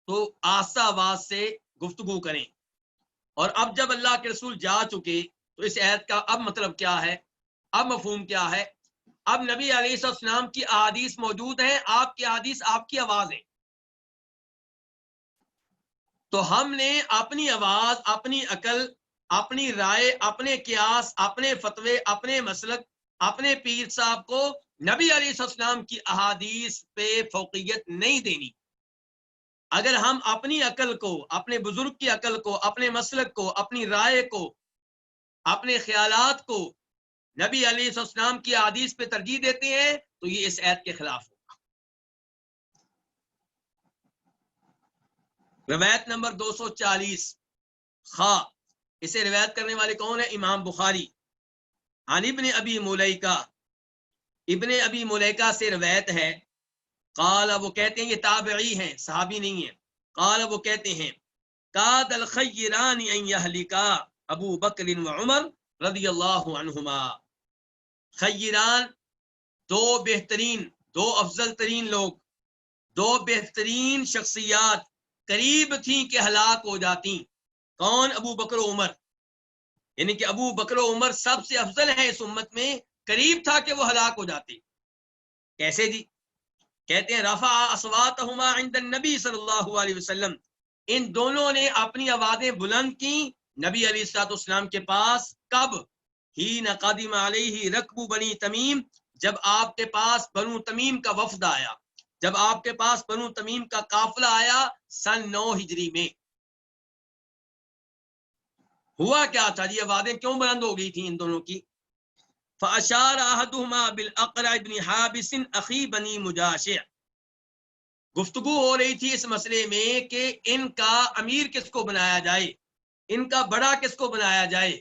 تو آہستہ آواز سے گفتگو کریں. اور اب جب اللہ کے رسول جا چکے تو اس آیت کا اب مطلب کیا ہے؟ اب مفہوم کیا ہے؟ اب نبی علیہ السلام کی احادیث موجود ہیں، آپ کی احادیث آپ کی آواز ہے. تو ہم نے اپنی آواز، اپنی عقل، اپنی رائے، اپنے قیاس، اپنے فتوے، اپنے مسلک، اپنے پیر صاحب کو نبی علیہ السلام کی احادیث پہ فوقیت نہیں دینی. اگر ہم اپنی عقل کو، اپنے بزرگ کی عقل کو، اپنے مسلک کو، اپنی رائے کو، اپنے خیالات کو نبی علیہ السلام کی احادیث پہ ترجیح دیتے ہیں تو یہ اس آیت کے خلاف ہوگا. روایت نمبر 240 خا اسے روایت کرنے والے کون ہے؟ امام بخاری. عن ابن ابی ملیکہ، ابن ابی ملیکہ سے روایت ہے. قال وہ کہتے ہیں، یہ تابعی ہیں صحابی نہیں ہیں. قال وہ کہتے ہیں کاد الخیران ان یہلکا ابو بکر و عمر رضی اللہ عنہما. خیران دو بہترین، دو افضل ترین لوگ، دو بہترین شخصیات قریب تھیں کہ ہلاک ہو جاتی. کون؟ ابو بکر و عمر. یعنی کہ ابو بکر و عمر سب سے افضل ہیں اس امت میں، قریب تھا کہ وہ ہلاک ہو جاتے. کیسے جی؟ کہتے ہیں رفع اصواتہما عند النبی صلی اللہ علیہ وسلم، ان دونوں نے اپنی آوازیں بلند کی نبی علیہ الصلوۃ والسلام کے پاس. کب؟ حین قدم علیہ رکب بنی تمیم، جب آپ کے پاس بنو تمیم کا وفد آیا، جب آپ کے پاس بنو تمیم کا قافلہ آیا سن 9 ہجری میں. ہوا کیا تھا جی؟ آوازیں کیوں بلند ہو گئی تھیں ان دونوں کی؟ فاشار احدهما بالاقرع بن حابس اخی بنی مجاشع. گفتگو ہو رہی تھی اس مسئلے میں کہ ان کا امیر کس کو بنایا جائے، ان کا بڑا کس کو بنایا جائے.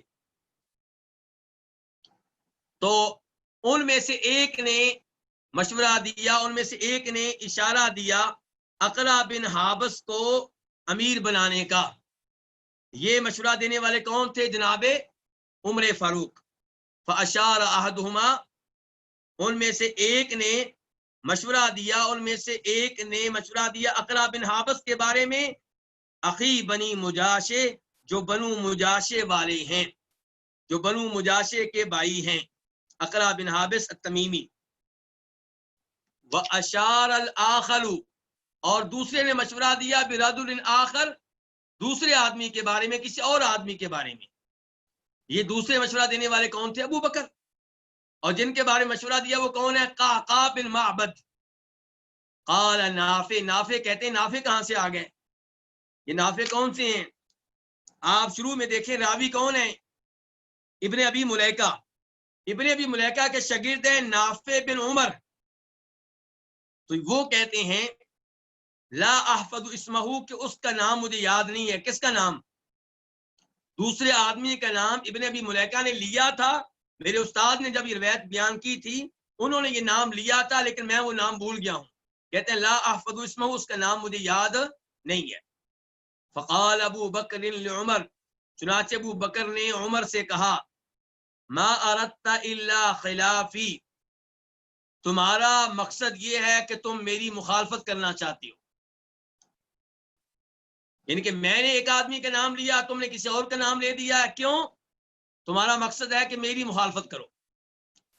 تو ان میں سے ایک نے مشورہ دیا، ان میں سے ایک نے اشارہ دیا اقرع بن حابس کو امیر بنانے کا. یہ مشورہ دینے والے کون تھے؟ جناب عمر فاروق. فاشار احدهما، ان میں سے ایک نے مشورہ دیا، ان میں سے ایک نے مشورہ دیا اقرع بن حابس کے بارے میں، اخی بنی مجاشع، جو بنو مجاشع والے ہیں، جو بنو مجاشع کے بھائی ہیں، اقرع بن حابس التمیمی. واشار الاخر، اور دوسرے نے مشورہ دیا برجل آخر، دوسرے آدمی کے بارے میں، کسی اور آدمی کے بارے میں. یہ دوسرے مشورہ دینے والے کون تھے؟ ابو بکر. اور جن کے بارے میں مشورہ دیا وہ کون ہے؟ قعقاع بن معبد. قال نافع، نافع کہتے ہیں نافع کہاں سے آ گئے؟ یہ نافع کون سے ہیں؟ آپ شروع میں دیکھیں راوی کون ہے؟ ابن ابی ملیکہ. ابن ابی ملیکہ کے شاگرد ہیں نافع بن عمر. تو وہ کہتے ہیں لا احفظ اسمہ، کہ اس کا نام مجھے یاد نہیں ہے. کس کا نام؟ دوسرے آدمی کا نام ابن ابی ملیکہ نے لیا تھا. میرے استاد نے جب یہ روایت بیان کی تھی انہوں نے یہ نام لیا تھا، لیکن میں وہ نام بھول گیا ہوں. کہتے ہیں لا احفظ اسمہ، اس کا نام مجھے یاد نہیں ہے. فقال ابو بکر لعمر، چنانچہ ابو بکر نے عمر سے کہا ما اردت الا خلافی، تمہارا مقصد یہ ہے کہ تم میری مخالفت کرنا چاہتی ہو. یعنی کہ میں نے ایک آدمی کا نام لیا، تم نے کسی اور کا نام لے دیا. کیوں؟ تمہارا مقصد ہے کہ میری مخالفت کرو.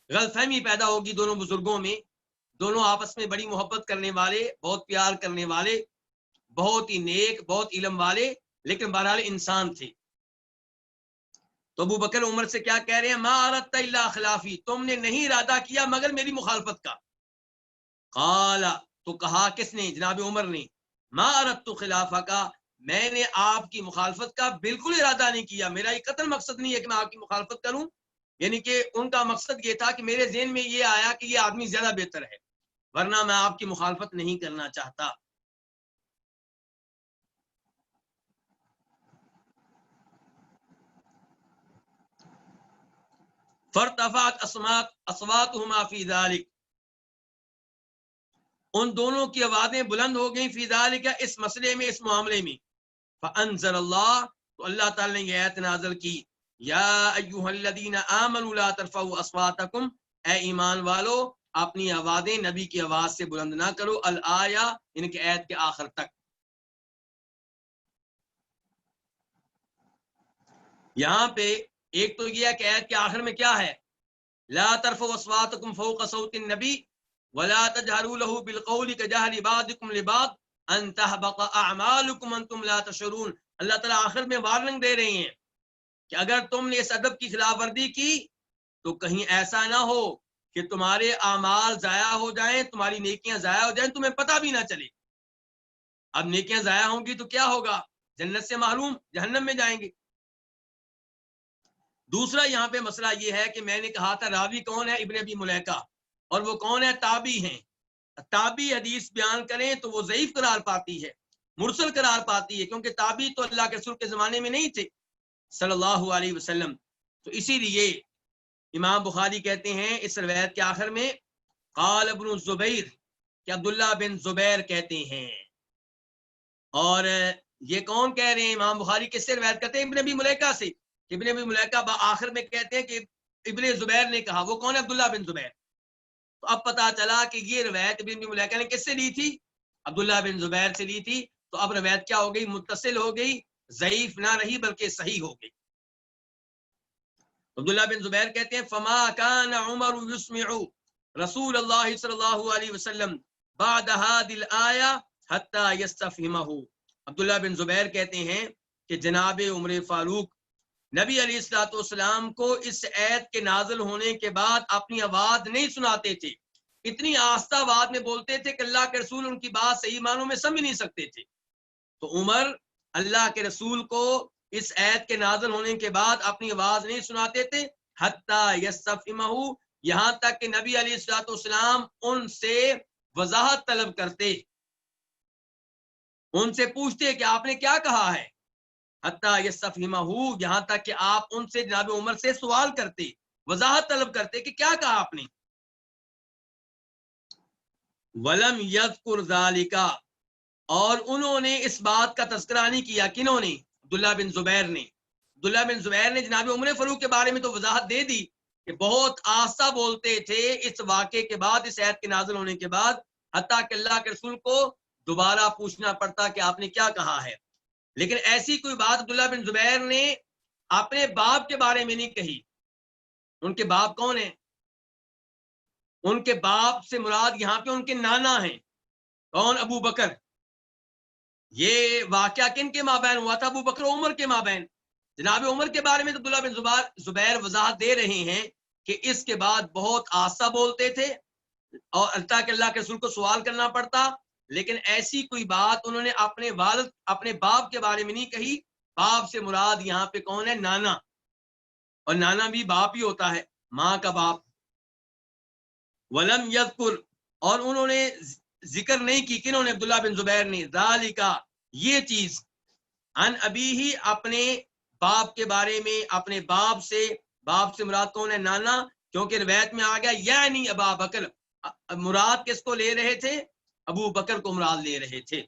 غلط فہمی پیدا ہوگی دونوں بزرگوں میں، دونوں آپس میں بڑی محبت کرنے والے، بہت پیار کرنے والے، بہت ہی نیک، بہت علم والے، لیکن بہرحال انسان تھے. تو ابو بکر عمر سے کیا کہہ رہے ہیں؟ ما اردت الا خلافی، تم نے نہیں ارادہ کیا مگر میری مخالفت کا. قال، تو کہا کس نے؟ جناب عمر نے. ما اردت خلافہ کا، میں نے آپ کی مخالفت کا بالکل ارادہ نہیں کیا، میرا یہ قطعا مقصد نہیں ہے کہ میں آپ کی مخالفت کروں. یعنی کہ ان کا مقصد یہ تھا کہ میرے ذہن میں یہ آیا کہ یہ آدمی زیادہ بہتر ہے، ورنہ میں آپ کی مخالفت نہیں کرنا چاہتا. فارتفعت اصواتهما فی ذلک، ان دونوں کی آوازیں بلند ہو گئیں فی ذلک، اس مسئلے میں، اس معاملے میں. فانزل اللہ، تو اللہ تعالی نے یہ آیت نازل کی یا ایھا الذین آمنوا لا ترفعوا اصواتکم، اے ایمان والو اپنی آوازیں نبی کی آواز سے بلند نہ کرو. الآیہ، ان کے آیت کے آخر تک. یہاں پہ ایک تو یہ ہے کہ آیت کے آخر میں کیا ہے؟ لا ترفعوا اصواتکم فوق صوت النبی ولا تجهروا له بالقول كجهر بعضكم لبعض ان تحبط اعمالكم وانتم لا تشعرون. اللہ تعالیٰ آخر میں وارننگ دے رہے ہیں کہ اگر تم نے اس ادب کی خلاف ورزی کی تو کہیں ایسا نہ ہو کہ تمہارے اعمال ضائع ہو جائیں، تمہاری نیکیاں ضائع ہو جائیں، تمہیں پتہ بھی نہ چلے. اب نیکیاں ضائع ہوں گی تو کیا ہوگا؟ جنت سے محروم، جہنم میں جائیں گے. دوسرا یہاں پہ مسئلہ یہ ہے کہ میں نے کہا تھا راوی کون ہے؟ ابن ابی ملیکہ. اور وہ کون ہے؟ تابعی ہیں. تابعی حدیث بیان کریں تو وہ ضعیف قرار پاتی ہے. مرسل قرار پاتی ہے، کیونکہ تابعی تو اللہ کے رسول کے زمانے میں نہیں تھے صلی اللہ علیہ وسلم. تو اسی لیے امام بخاری کہتے ہیں اس روایت کے آخر میں قال ابن الزبیر کہ عبداللہ بن زبیر کہتے ہیں. اور یہ کون کہہ رہے ہیں؟ امام بخاری کس سے روایت کرتے ہیں؟ ابن ابی ملیکہ سے. ابن ابی ملیکہ آخر میں کہتے ہیں کہ ابن زبیر نے کہا. وہ کون ہے؟ عبداللہ بن زبیر. تو اب پتا چلا کہ یہ روایت ابن ابی ملیکہ نے کس سے لی تھی؟ عبداللہ بن زبیر سے لی تھی. تو اب روایت کیا ہو گئی؟ متصل ہو گئی، ضعیف نہ رہی بلکہ صحیح ہو گئی. عبداللہ بن زبیر کہتے ہیں فما کان عمر یسمع رسول اللہ صلی اللہ علیہ وسلم بعد هذه الآیہ حتی یستفہمہ. عبداللہ بن زبیر کہتے ہیں کہ جناب عمر فاروق نبی علیہ الصلوۃ والسلام کو اس آیت کے نازل ہونے کے بعد اپنی آواز نہیں سناتے تھے، اتنی آہستہ آواز میں بولتے تھے کہ اللہ کے رسول ان کی بات صحیح معنوں میں سمجھ نہیں سکتے تھے. تو عمر اللہ کے رسول کو اس آیت کے نازل ہونے کے بعد اپنی آواز نہیں سناتے تھے حتی یستفہمہ، یہاں تک کہ نبی علیہ الصلوۃ والسلام ان سے وضاحت طلب کرتے، ان سے پوچھتے کہ آپ نے کیا کہا ہے. حتی یستفہمہ، یہاں تک کہ آپ ان سے جناب عمر سے سوال کرتے، وضاحت طلب کرتے کہ کیا کہا آپ نے. ولم یذکر ذالک، اور انہوں نے اس بات کا تذکرہ نہیں کیا. کنہوں نے؟ عبداللہ بن زبیر نے. عبداللہ بن زبیر نے جناب عمر فاروق کے بارے میں تو وضاحت دے دی کہ بہت آہستہ بولتے تھے اس واقعے کے بعد، اس آیت کے نازل ہونے کے بعد، حتیٰ کہ اللہ کے رسول کو دوبارہ پوچھنا پڑتا کہ آپ نے کیا کہا ہے. لیکن ایسی کوئی بات عبداللہ بن زبیر نے اپنے باپ کے بارے میں نہیں کہی. ان کے باپ کون ہیں؟ ان کے باپ سے مراد یہاں پہ ان کے نانا ہیں. کون؟ ابو بکر. یہ واقعہ کن کے مابین ہوا تھا؟ ابو بکر و عمر کے مابین. جناب عمر کے بارے میں تو عبداللہ بن زبیر وضاحت دے رہے ہیں کہ اس کے بعد بہت آہستہ بولتے تھے اور اللہ کے رسول کو سوال کرنا پڑتا. لیکن ایسی کوئی بات انہوں نے اپنے والد، اپنے باپ کے بارے میں نہیں کہی. باپ سے مراد یہاں پہ کون ہے؟ نانا. اور نانا بھی باپ ہی ہوتا ہے، ماں کا باپ. ولم یذکر، اور انہوں نے ذکر نہیں کی. کنہوں نے؟ عبداللہ بن زبیر نے. ذالک، یہ چیز، ان ابی ہی، اپنے باپ کے بارے میں، اپنے باپ سے. باپ سے مراد کون ہے؟ نانا. کیونکہ روایت میں آ گیا یعنی ابا بکر، مراد کس کو لے رہے تھے؟ ابو بکر کو مراد لے رہے تھے.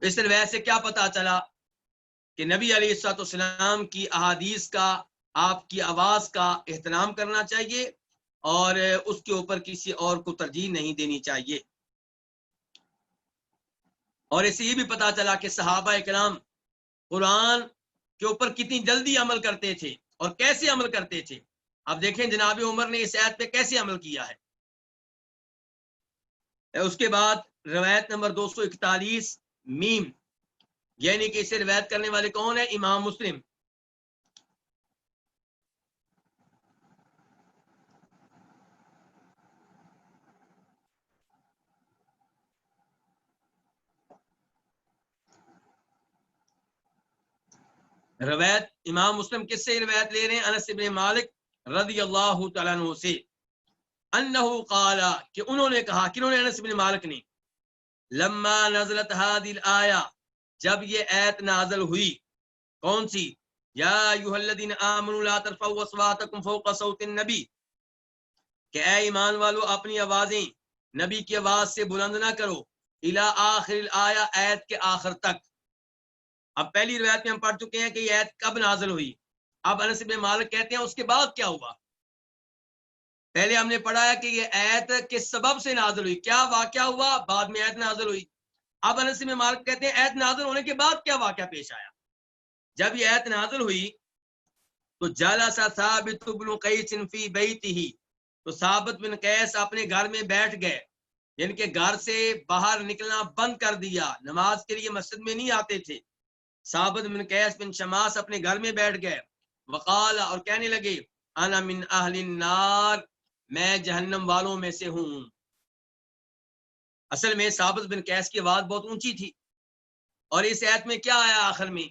اس روایت سے کیا پتا چلا کہ نبی علیہ الصلوۃ والسلام کی احادیث کا، آپ کی آواز کا احترام کرنا چاہیے اور اس کے اوپر کسی اور کو ترجیح نہیں دینی چاہیے. اور اس سے یہ بھی پتا چلا کہ صحابہ کرام قرآن کے اوپر کتنی جلدی عمل کرتے تھے اور کیسے عمل کرتے تھے. اب دیکھیں جناب عمر نے اس آیت پہ کیسے عمل کیا ہے. اس کے بعد روایت نمبر 241 میم، یعنی کہ اسے روایت کرنے والے کون ہیں؟ امام مسلم. روایت امام مسلم کس سے روایت لے رہے ہیں؟ انس بن مالک رضی اللہ تعالیٰ عنہ سے. انہ قال، کہ انہوں نے کہا. کنہوں نے؟ انس بن مالک نے. لما نزلت هذه الآیہ، جب یہ آیت نازل ہوئی. کون سی؟ یا ایھا الذین آمنوا لا ترفعوا اصواتکم فوق صوت النبی، کہ اے ایمان والو اپنی آوازیں نبی کی آواز سے بلند نہ کرو. الی آخر الآیہ، آیت کے آخر تک. اب پہلی روایت میں ہم پڑھ چکے ہیں کہ یہ آیت کب نازل ہوئی. اب انس بن مالک کہتے ہیں اس کے بعد کیا ہوا. پہلے ہم نے پڑھا ہے کہ یہ آیت کس سبب سے نازل ہوئی، کیا واقعہ ہوا، بعد میں آیت نازل ہوئی. اب انس بن مالک کہتے ہیں آیت نازل ہونے کے بعد کیا واقعہ پیش آیا. جب یہ آیت نازل ہوئی تو جلس ثابت بن قیس فی بیتہ، تو ثابت بن قیس اپنے گھر میں بیٹھ گئے. یعنی کہ گھر سے باہر نکلنا بند کر دیا، نماز کے لیے مسجد میں نہیں آتے تھے. ثابت بن قیس بن شماس اپنے گھر میں بیٹھ گئے. وقال، اور کہنے لگے انا من اہل النار، میں جہنم والوں میں سے ہوں. اصل میں ثابت بن قیس کی آواز بہت اونچی تھی. اور اس آیت میں کیا آیا آخر میں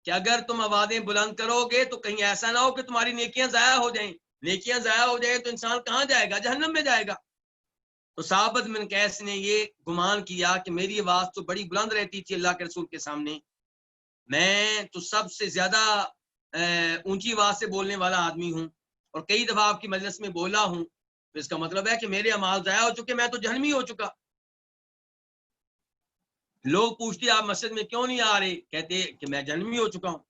کہ اگر تم آوازیں بلند کرو گے تو کہیں ایسا نہ ہو کہ تمہاری نیکیاں ضائع ہو جائیں. نیکیاں ضائع ہو جائیں تو انسان کہاں جائے گا؟ جہنم میں جائے گا. تو ثابت بن قیس نے یہ گمان کیا کہ میری آواز تو بڑی بلند رہتی تھی اللہ کے رسول کے سامنے، میں تو سب سے زیادہ اونچی آواز سے بولنے والا آدمی ہوں اور کئی دفعہ آپ کی مجلس میں بولا ہوں، تو اس کا مطلب ہے کہ میرے اعمال ضائع ہو چکے، میں تو جہنمی ہو چکا۔ لوگ پوچھتے آپ مسجد میں کیوں نہیں آ رہے، کہتے کہ میں جہنمی ہو چکا ہوں۔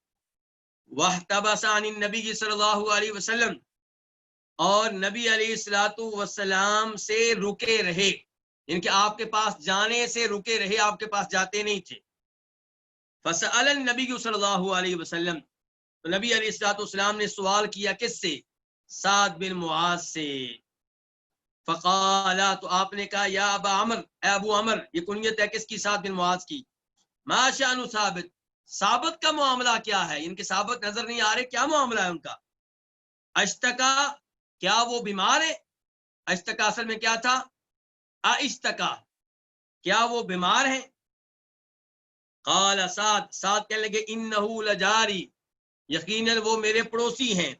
وَاحْتَبَسَ عَنِ النَّبِيِّ صلی اللہ علیہ وسلم، اور نبی علیہ الصلوۃ والسلام سے رکے رہے، ان کہ آپ کے پاس جانے سے رکے رہے، آپ کے پاس جاتے نہیں تھے۔ فسأل النبی صلی اللہ علیہ وسلم، تو نبی علیہ الصلوۃ والسلام نے سوال کیا کس سے؟ سعد بن معاذ سے۔ فقال، تو آپ نے کہا یا ابا عمر، اے ابو عمر، یہ کنیت ہے کس کی؟ سعد بن معاذ کی۔ ما شأن ثابت، ثابت کا معاملہ کیا ہے؟ ان کے ثابت نظر نہیں آ رہے، کیا معاملہ ہے ان کا؟ اشتکا، کیا وہ بیمار ہے؟ اشتکا اصل میں کیا تھا؟ اشتکا، کیا وہ بیمار ہیں؟ قال سعد کہنے لگے انہو لجاری، یقیناً وہ میرے پڑوسی ہیں،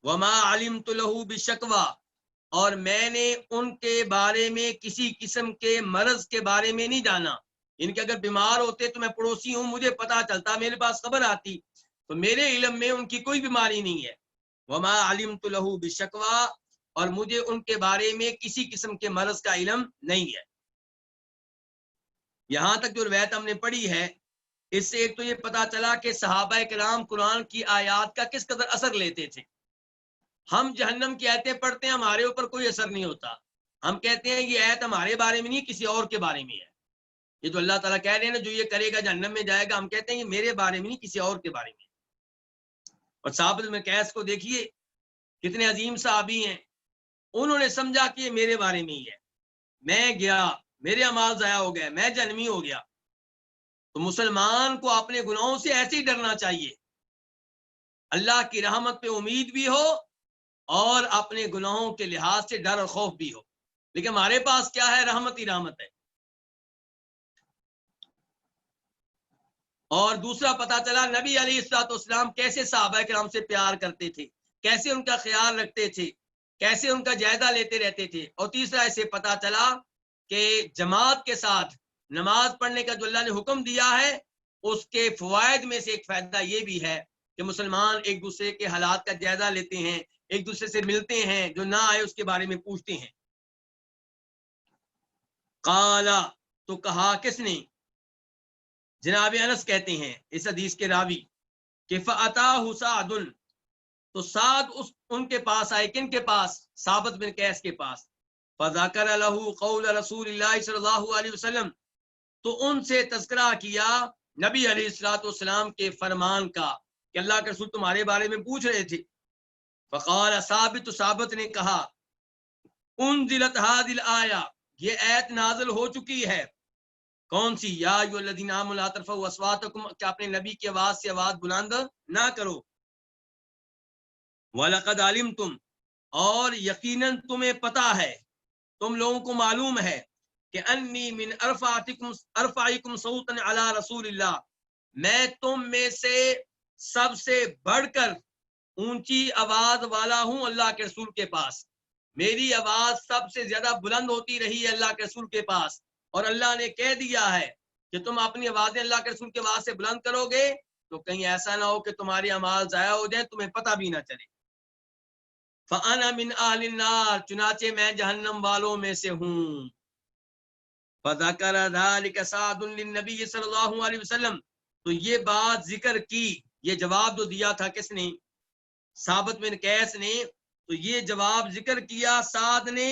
وما علمت له بشکوا، اور میں نے ان کے بارے میں کسی قسم کے مرض کے بارے میں نہیں جانا، ان کے اگر بیمار ہوتے تو میں پڑوسی ہوں، مجھے پتا چلتا، میرے پاس خبر آتی، تو میرے علم میں ان کی کوئی بیماری نہیں ہے۔ وما علمت له بشکوا، اور مجھے ان کے بارے میں کسی قسم کے مرض کا علم نہیں ہے۔ یہاں تک جو روایت ہم نے پڑھی ہے، اس سے ایک تو یہ پتا چلا کہ صحابہ کرام قرآن کی آیات کا کس قدر اثر لیتے تھے۔ ہم جہنم کی آیتیں پڑھتے ہیں، ہمارے اوپر کوئی اثر نہیں ہوتا، ہم کہتے ہیں یہ آیت ہمارے بارے میں نہیں، کسی اور کے بارے میں ہے، یہ تو اللہ تعالیٰ کہہ رہے ہیں نا جو یہ کرے گا جہنم میں جائے گا، ہم کہتے ہیں یہ میرے بارے میں نہیں، کسی اور کے بارے میں۔ اور ثابت بن قیس کو دیکھیے کتنے عظیم صحابی ہیں، انہوں نے سمجھا کہ یہ میرے بارے میں ہی ہے، میں گیا، میرے اعمال ضائع ہو گئے، میں جہنمی ہو گیا۔ تو مسلمان کو اپنے گناہوں سے ایسے ہی ڈرنا چاہیے، اللہ کی رحمت پہ امید بھی ہو اور اپنے گناہوں کے لحاظ سے ڈر اور خوف بھی ہو، لیکن ہمارے پاس کیا ہے؟ رحمت ہی رحمت ہے۔ اور دوسرا پتا چلا نبی علیہ الصلوۃ والسلام کیسے صحابہ کرام سے پیار کرتے تھے، کیسے ان کا خیال رکھتے تھے، کیسے ان کا جائزہ لیتے رہتے تھے۔ اور تیسرا اسے پتا چلا کہ جماعت کے ساتھ نماز پڑھنے کا جو اللہ نے حکم دیا ہے، اس کے فوائد میں سے ایک فائدہ یہ بھی ہے کہ مسلمان ایک دوسرے کے حالات کا جائزہ لیتے ہیں، ایک دوسرے سے ملتے ہیں، جو نہ آئے اس کے بارے میں پوچھتے ہیں۔ قالا، تو کہا کس نے؟ جناب انس کہتے ہیں اس حدیث کے راوی کہ فَأَتَاهُ سَعْدٌ، تو سعد ان کے پاس آئے، کن کے پاس؟ ثابت بن قیس کے پاس۔ فَذَكَرَ لَهُ قَوْلَ رسول اللہ صلی اللہ علیہ وسلم، تو ان سے تذکرہ کیا نبی علیہ الصلوۃ والسلام کے فرمان کا کہ اللہ کے رسول تمہارے بارے میں پوچھ رہے تھے۔ فقال ثابت، تو ثابت نے کہا انزلت هذه الآیہ، یہ آیت نازل ہو چکی ہے، کون سی؟ یا ایھا الذین آمنوا لا ترفعوا اصواتکم، کہ اپنے نبی کی آواز سے آواز بلند نہ کرو۔ وَلَقَدْ عَلِمْتُمْ، اور یقیناً تمہیں پتا ہے، تم لوگوں کو معلوم ہے کہ انی من ارفعکم صوتا علی رسول اللہ، میں تم میں سے سب سے بڑھ کر اونچی آواز والا ہوں اللہ کے رسول کے پاس، میری آواز سب سے زیادہ بلند ہوتی رہی ہے اللہ کے رسول کے پاس، اور اللہ نے کہہ دیا ہے کہ تم اپنی آوازیں اللہ کے رسول کے آواز سے بلند کرو گے تو کہیں ایسا نہ ہو کہ تمہاری اعمال ضائع ہو جائیں، تمہیں پتہ بھی نہ چلے۔ فَأَنَا مِنْ أَهْلِ النَّارِ، چنانچہ میں جہنم والوں میں سے ہوں۔ فَذَكَرَ ذَلِكَ سَعْدٌ لِلنَّبِيِّ صلی اللہ علیہ وسلم، تو یہ بات ذکر کی، یہ جواب جو دیا تھا کس نے؟ ثابت بن قیس نے، تو یہ جواب ذکر کیا سعد نے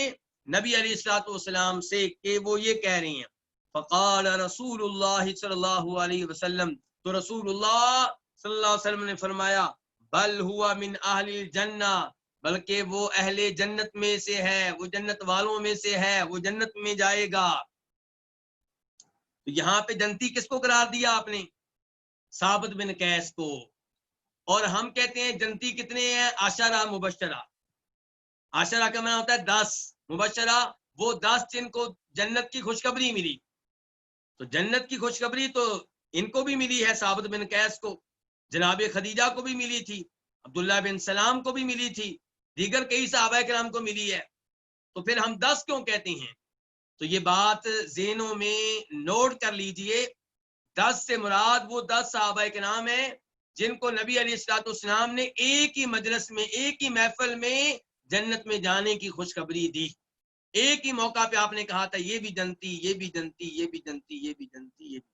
نبی علیہ الصلوۃ والسلام سے کہ وہ یہ کہہ رہی ہیں۔ فقال رسول اللہ صلی اللہ علیہ وسلم، تو رسول اللہ صلی اللہ علیہ وسلم نے فرمایا بل ہوا من اہل الجنہ، بلکہ وہ اہل جنت میں سے ہے، وہ جنت والوں میں سے ہے، وہ جنت میں جائے گا۔ تو یہاں پہ جنتی کس کو قرار دیا آپ نے؟ ثابت بن قیس کو۔ اور ہم کہتے ہیں جنتی کتنے ہیں؟ عشرہ مبشرہ، عشرہ کا معنی ہوتا ہے 10، مبشرہ وہ 10 جن کو جنت کی خوشخبری ملی، تو جنت کی خوشخبری تو ان کو بھی ملی ہے، ثابت بن قیس کو، جناب خدیجہ کو بھی ملی تھی، عبداللہ بن سلام کو بھی ملی تھی، دیگر کئی صحابہ کرام کو ملی ہے، تو پھر ہم 10 کیوں کہتے ہیں؟ تو یہ بات ذہنوں میں نوٹ کر لیجئے، 10 سے مراد وہ 10 صحابہ کرام ہیں جن کو نبی علیہ الصلوۃ والسلام نے ایک ہی مجلس میں، ایک ہی محفل میں جنت میں جانے کی خوشخبری دی. ایک ہی موقع پہ آپ نے کہا تھا یہ بھی جنتی، یہ بھی جنتی، یہ بھی جنتی، یہ بھی جنتی، یہ بھی،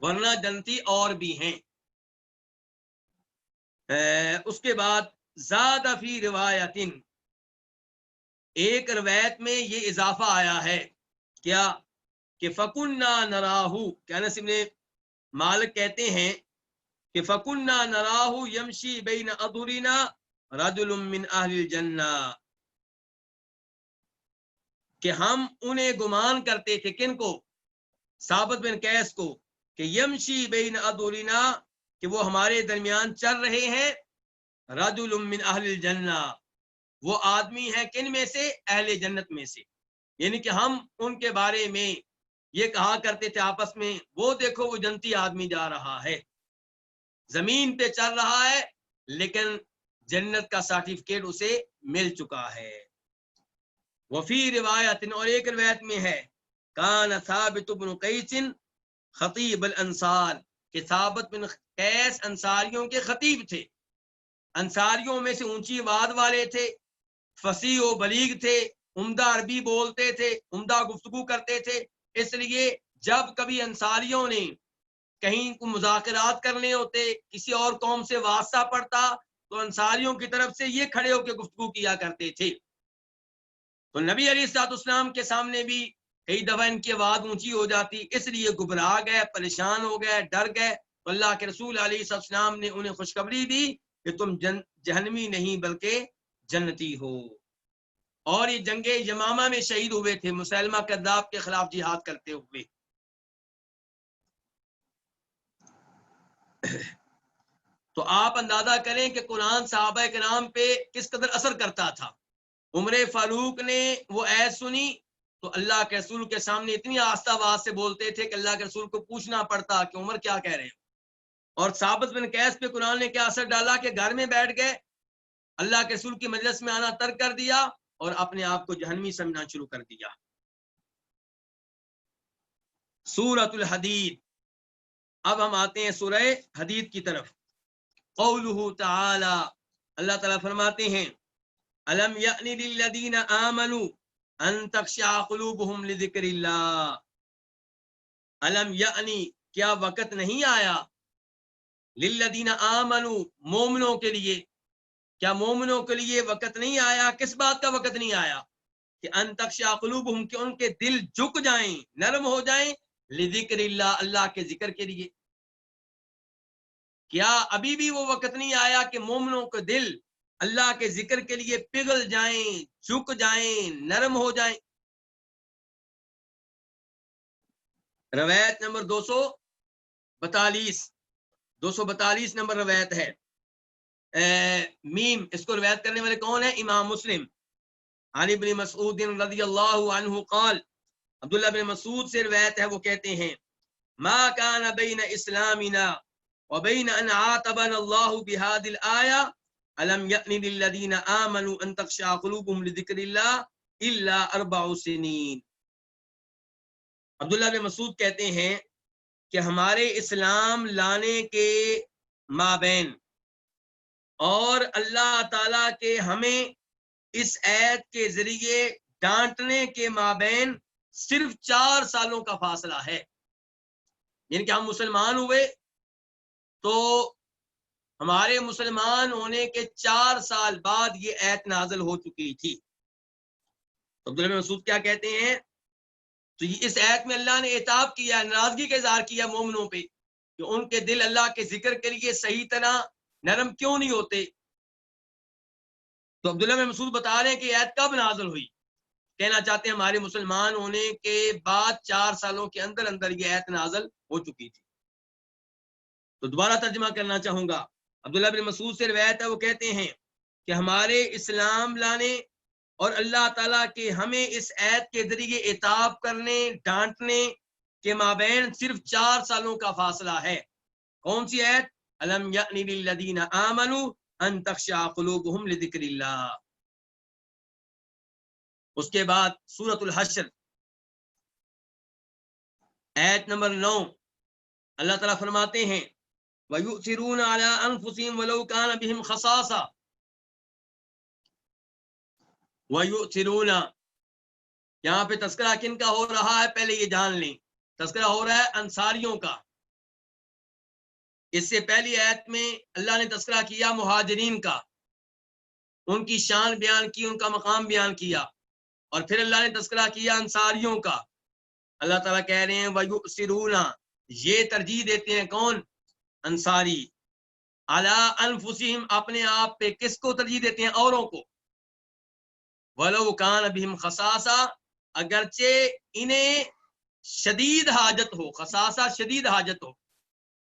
ورنہ جنتی اور بھی ہیں. اس کے بعد زیادہ فی روایت، ایک روایت میں یہ اضافہ آیا ہے کیا کہ فکننا نراہو، کہ انس بن مالک کہتے ہیں کہ فکننا نراہو یمشی بین اظہرنا رجل من اہل الجنہ، کہ ہم انہیں گمان کرتے تھے، کن کو؟ ثابت بن قیس کو، کہ یمشی بین اظہرنا، کہ وہ ہمارے درمیان چل رہے ہیں، رجل من اہل الجنہ، وہ آدمی ہے کن میں سے؟ اہل جنت میں سے. یعنی کہ ہم ان کے بارے میں یہ کہا کرتے تھے آپس میں، وہ دیکھو وہ جنتی آدمی جا رہا ہے، زمین پہ چل رہا ہے لیکن جنت کا سرٹیفکیٹ اسے مل چکا ہے. وفی روایت، اور ایک روایت میں ہے، کان ثابت بن قیس خطیب الانصار، کہ ثابت بن قیس انصاریوں کے خطیب تھے، انصاریوں میں سے اونچی آواز والے تھے، فصیح و بلیغ تھے، عمدہ عربی بولتے تھے، عمدہ گفتگو کرتے تھے. اس لیے جب کبھی انصاریوں نے کہیں کو مذاکرات کرنے ہوتے، کسی اور قوم سے واسطہ پڑتا، تو انصاریوں کی طرف سے یہ کھڑے ہو کے گفتگو کیا کرتے تھے. تو نبی علیہ الصلوۃ والسلام کے سامنے بھی کئی دفعہ ان کی آواز اونچی ہو جاتی، اس لیے گھبرا گئے، پریشان ہو گئے، ڈر گئے. تو اللہ کے رسول علیہ السلام نے انہیں خوشخبری دی کہ تم جہنمی نہیں بلکہ جنتی ہو. اور یہ جنگ یمامہ میں شہید ہوئے تھے، مسیلمہ کذاب کے خلاف جہاد کرتے ہوئے. تو آپ اندازہ کریں کہ قرآن صحابہ کرام پہ کس قدر اثر کرتا تھا. عمر فاروق نے وہ ایت سنی تو اللہ کے رسول کے سامنے اتنی آستہ آواز سے بولتے تھے کہ اللہ کے رسول کو پوچھنا پڑتا کہ عمر کیا کہہ رہے ہیں. اور ثابت بن قیس پہ قرآن نے کیا اثر ڈالا کہ گھر میں بیٹھ گئے، اللہ کے رسول کی مجلس میں آنا ترک کر دیا اور اپنے آپ کو جہنمی سمجھنا شروع کر دیا. سورۃ الحدید، اب ہم آتے ہیں سورہ حدید کی طرف. قولہ تعالی، اللہ تعالیٰ فرماتے ہیں، الم یأن للذین آمنوا ان تخشع قلوبہم لذکر اللہ. الم یأن، کیا وقت نہیں آیا، للذین آمنوا، مومنوں کے لیے، کیا مومنوں کے لیے وقت نہیں آیا؟ کس بات کا وقت نہیں آیا؟ کہ ان تخشع قلوبہم، کہ ان کے دل جھک جائیں، نرم ہو جائیں، لذکر اللہ، اللہ کے ذکر کے لیے. کیا ابھی بھی وہ وقت نہیں آیا کہ مومنوں کے دل اللہ کے ذکر کے لیے پگھل جائیں، جھک جائیں، نرم ہو جائیں؟ روایت نمبر 242 نمبر روایت ہے. میم، اس کو روایت کرنے والے کون ہیں؟ امام مسلم. عن ابن مسعود رضی اللہ عنہ قال، عبداللہ بن مسعود سے روایت ہے، وہ کہتے ہیں، ما کان بین اسلامنا وبین ان عاتبنا اللہ بهذه الآیہ الم یأن للذین آمنوا ان تخشع قلوبهم لذکر اللہ الا 4 سنین. عبداللہ بن مسعود کہتے ہیں کہ ہمارے اسلام لانے کے مابین اور اللہ تعالی کے ہمیں اس ایت کے ذریعے ڈانٹنے کے مابین صرف 4 سالوں کا فاصلہ ہے. یعنی کہ ہم مسلمان ہوئے تو ہمارے مسلمان ہونے کے 4 سال بعد یہ ایت نازل ہو چکی تھی. عبداللہ بن مسعود کیا کہتے ہیں؟ تو اس ایت میں اللہ نے عتاب کیا، ناراضگی کا اظہار کیا مومنوں پہ کہ ان کے دل اللہ کے ذکر کے لیے صحیح طرح نرم کیوں نہیں ہوتے. تو عبداللہ بن مسعود بتا رہے ہیں کہ ایت کب نازل ہوئی. کہنا چاہتے ہیں ہمارے مسلمان ہونے کے بعد 4 سالوں کے اندر اندر یہ ایت نازل ہو چکی تھی. تو دوبارہ ترجمہ کرنا چاہوں گا. عبداللہ بن مسعود سے روایت ہے، وہ کہتے ہیں کہ ہمارے اسلام لانے اور اللہ تعالیٰ کے ہمیں اس ایت کے ذریعے عتاب کرنے، ڈانٹنے کے مابین صرف 4 سالوں کا فاصلہ ہے. کون سی ایت؟ الم یأن للذین آمنوا ان تخشع قلوبہم لذکر اللہ. اس کے بعد سورۃ الحشر آیت نمبر 9 اللہ تعالیٰ فرماتے ہیں وَيُؤْثِرُونَ عَلَىٰ أَنفُسِهِمْ وَلَوْ كَانَ بِهِمْ خَصَاصَةٌ وَيُؤْثِرُونَ، یہاں پہ تذکرہ کن کا ہو رہا ہے پہلے یہ جان لیں، تذکرہ ہو رہا ہے انصاریوں کا۔ اس سے پہلی آیت میں اللہ نے تذکرہ کیا مہاجرین کا، ان کی شان بیان کی، ان کا مقام بیان کیا، اور پھر اللہ نے تذکرہ کیا انصاریوں کا۔ اللہ تعالیٰ کہہ رہے ہیں وَيُؤْثِرُونَ، یہ ترجیح دیتے ہیں کون؟ انصاری، عَلَىٰ أَنفُسِهِمْ، اپنے آپ پہ، کس کو ترجیح دیتے ہیں؟ اوروں کو۔ وَلَوْ كَانَ بِهِمْ خَصَاصَةٌ، اگرچہ انہیں شدید حاجت ہو، خصاصہ شدید حاجت ہو،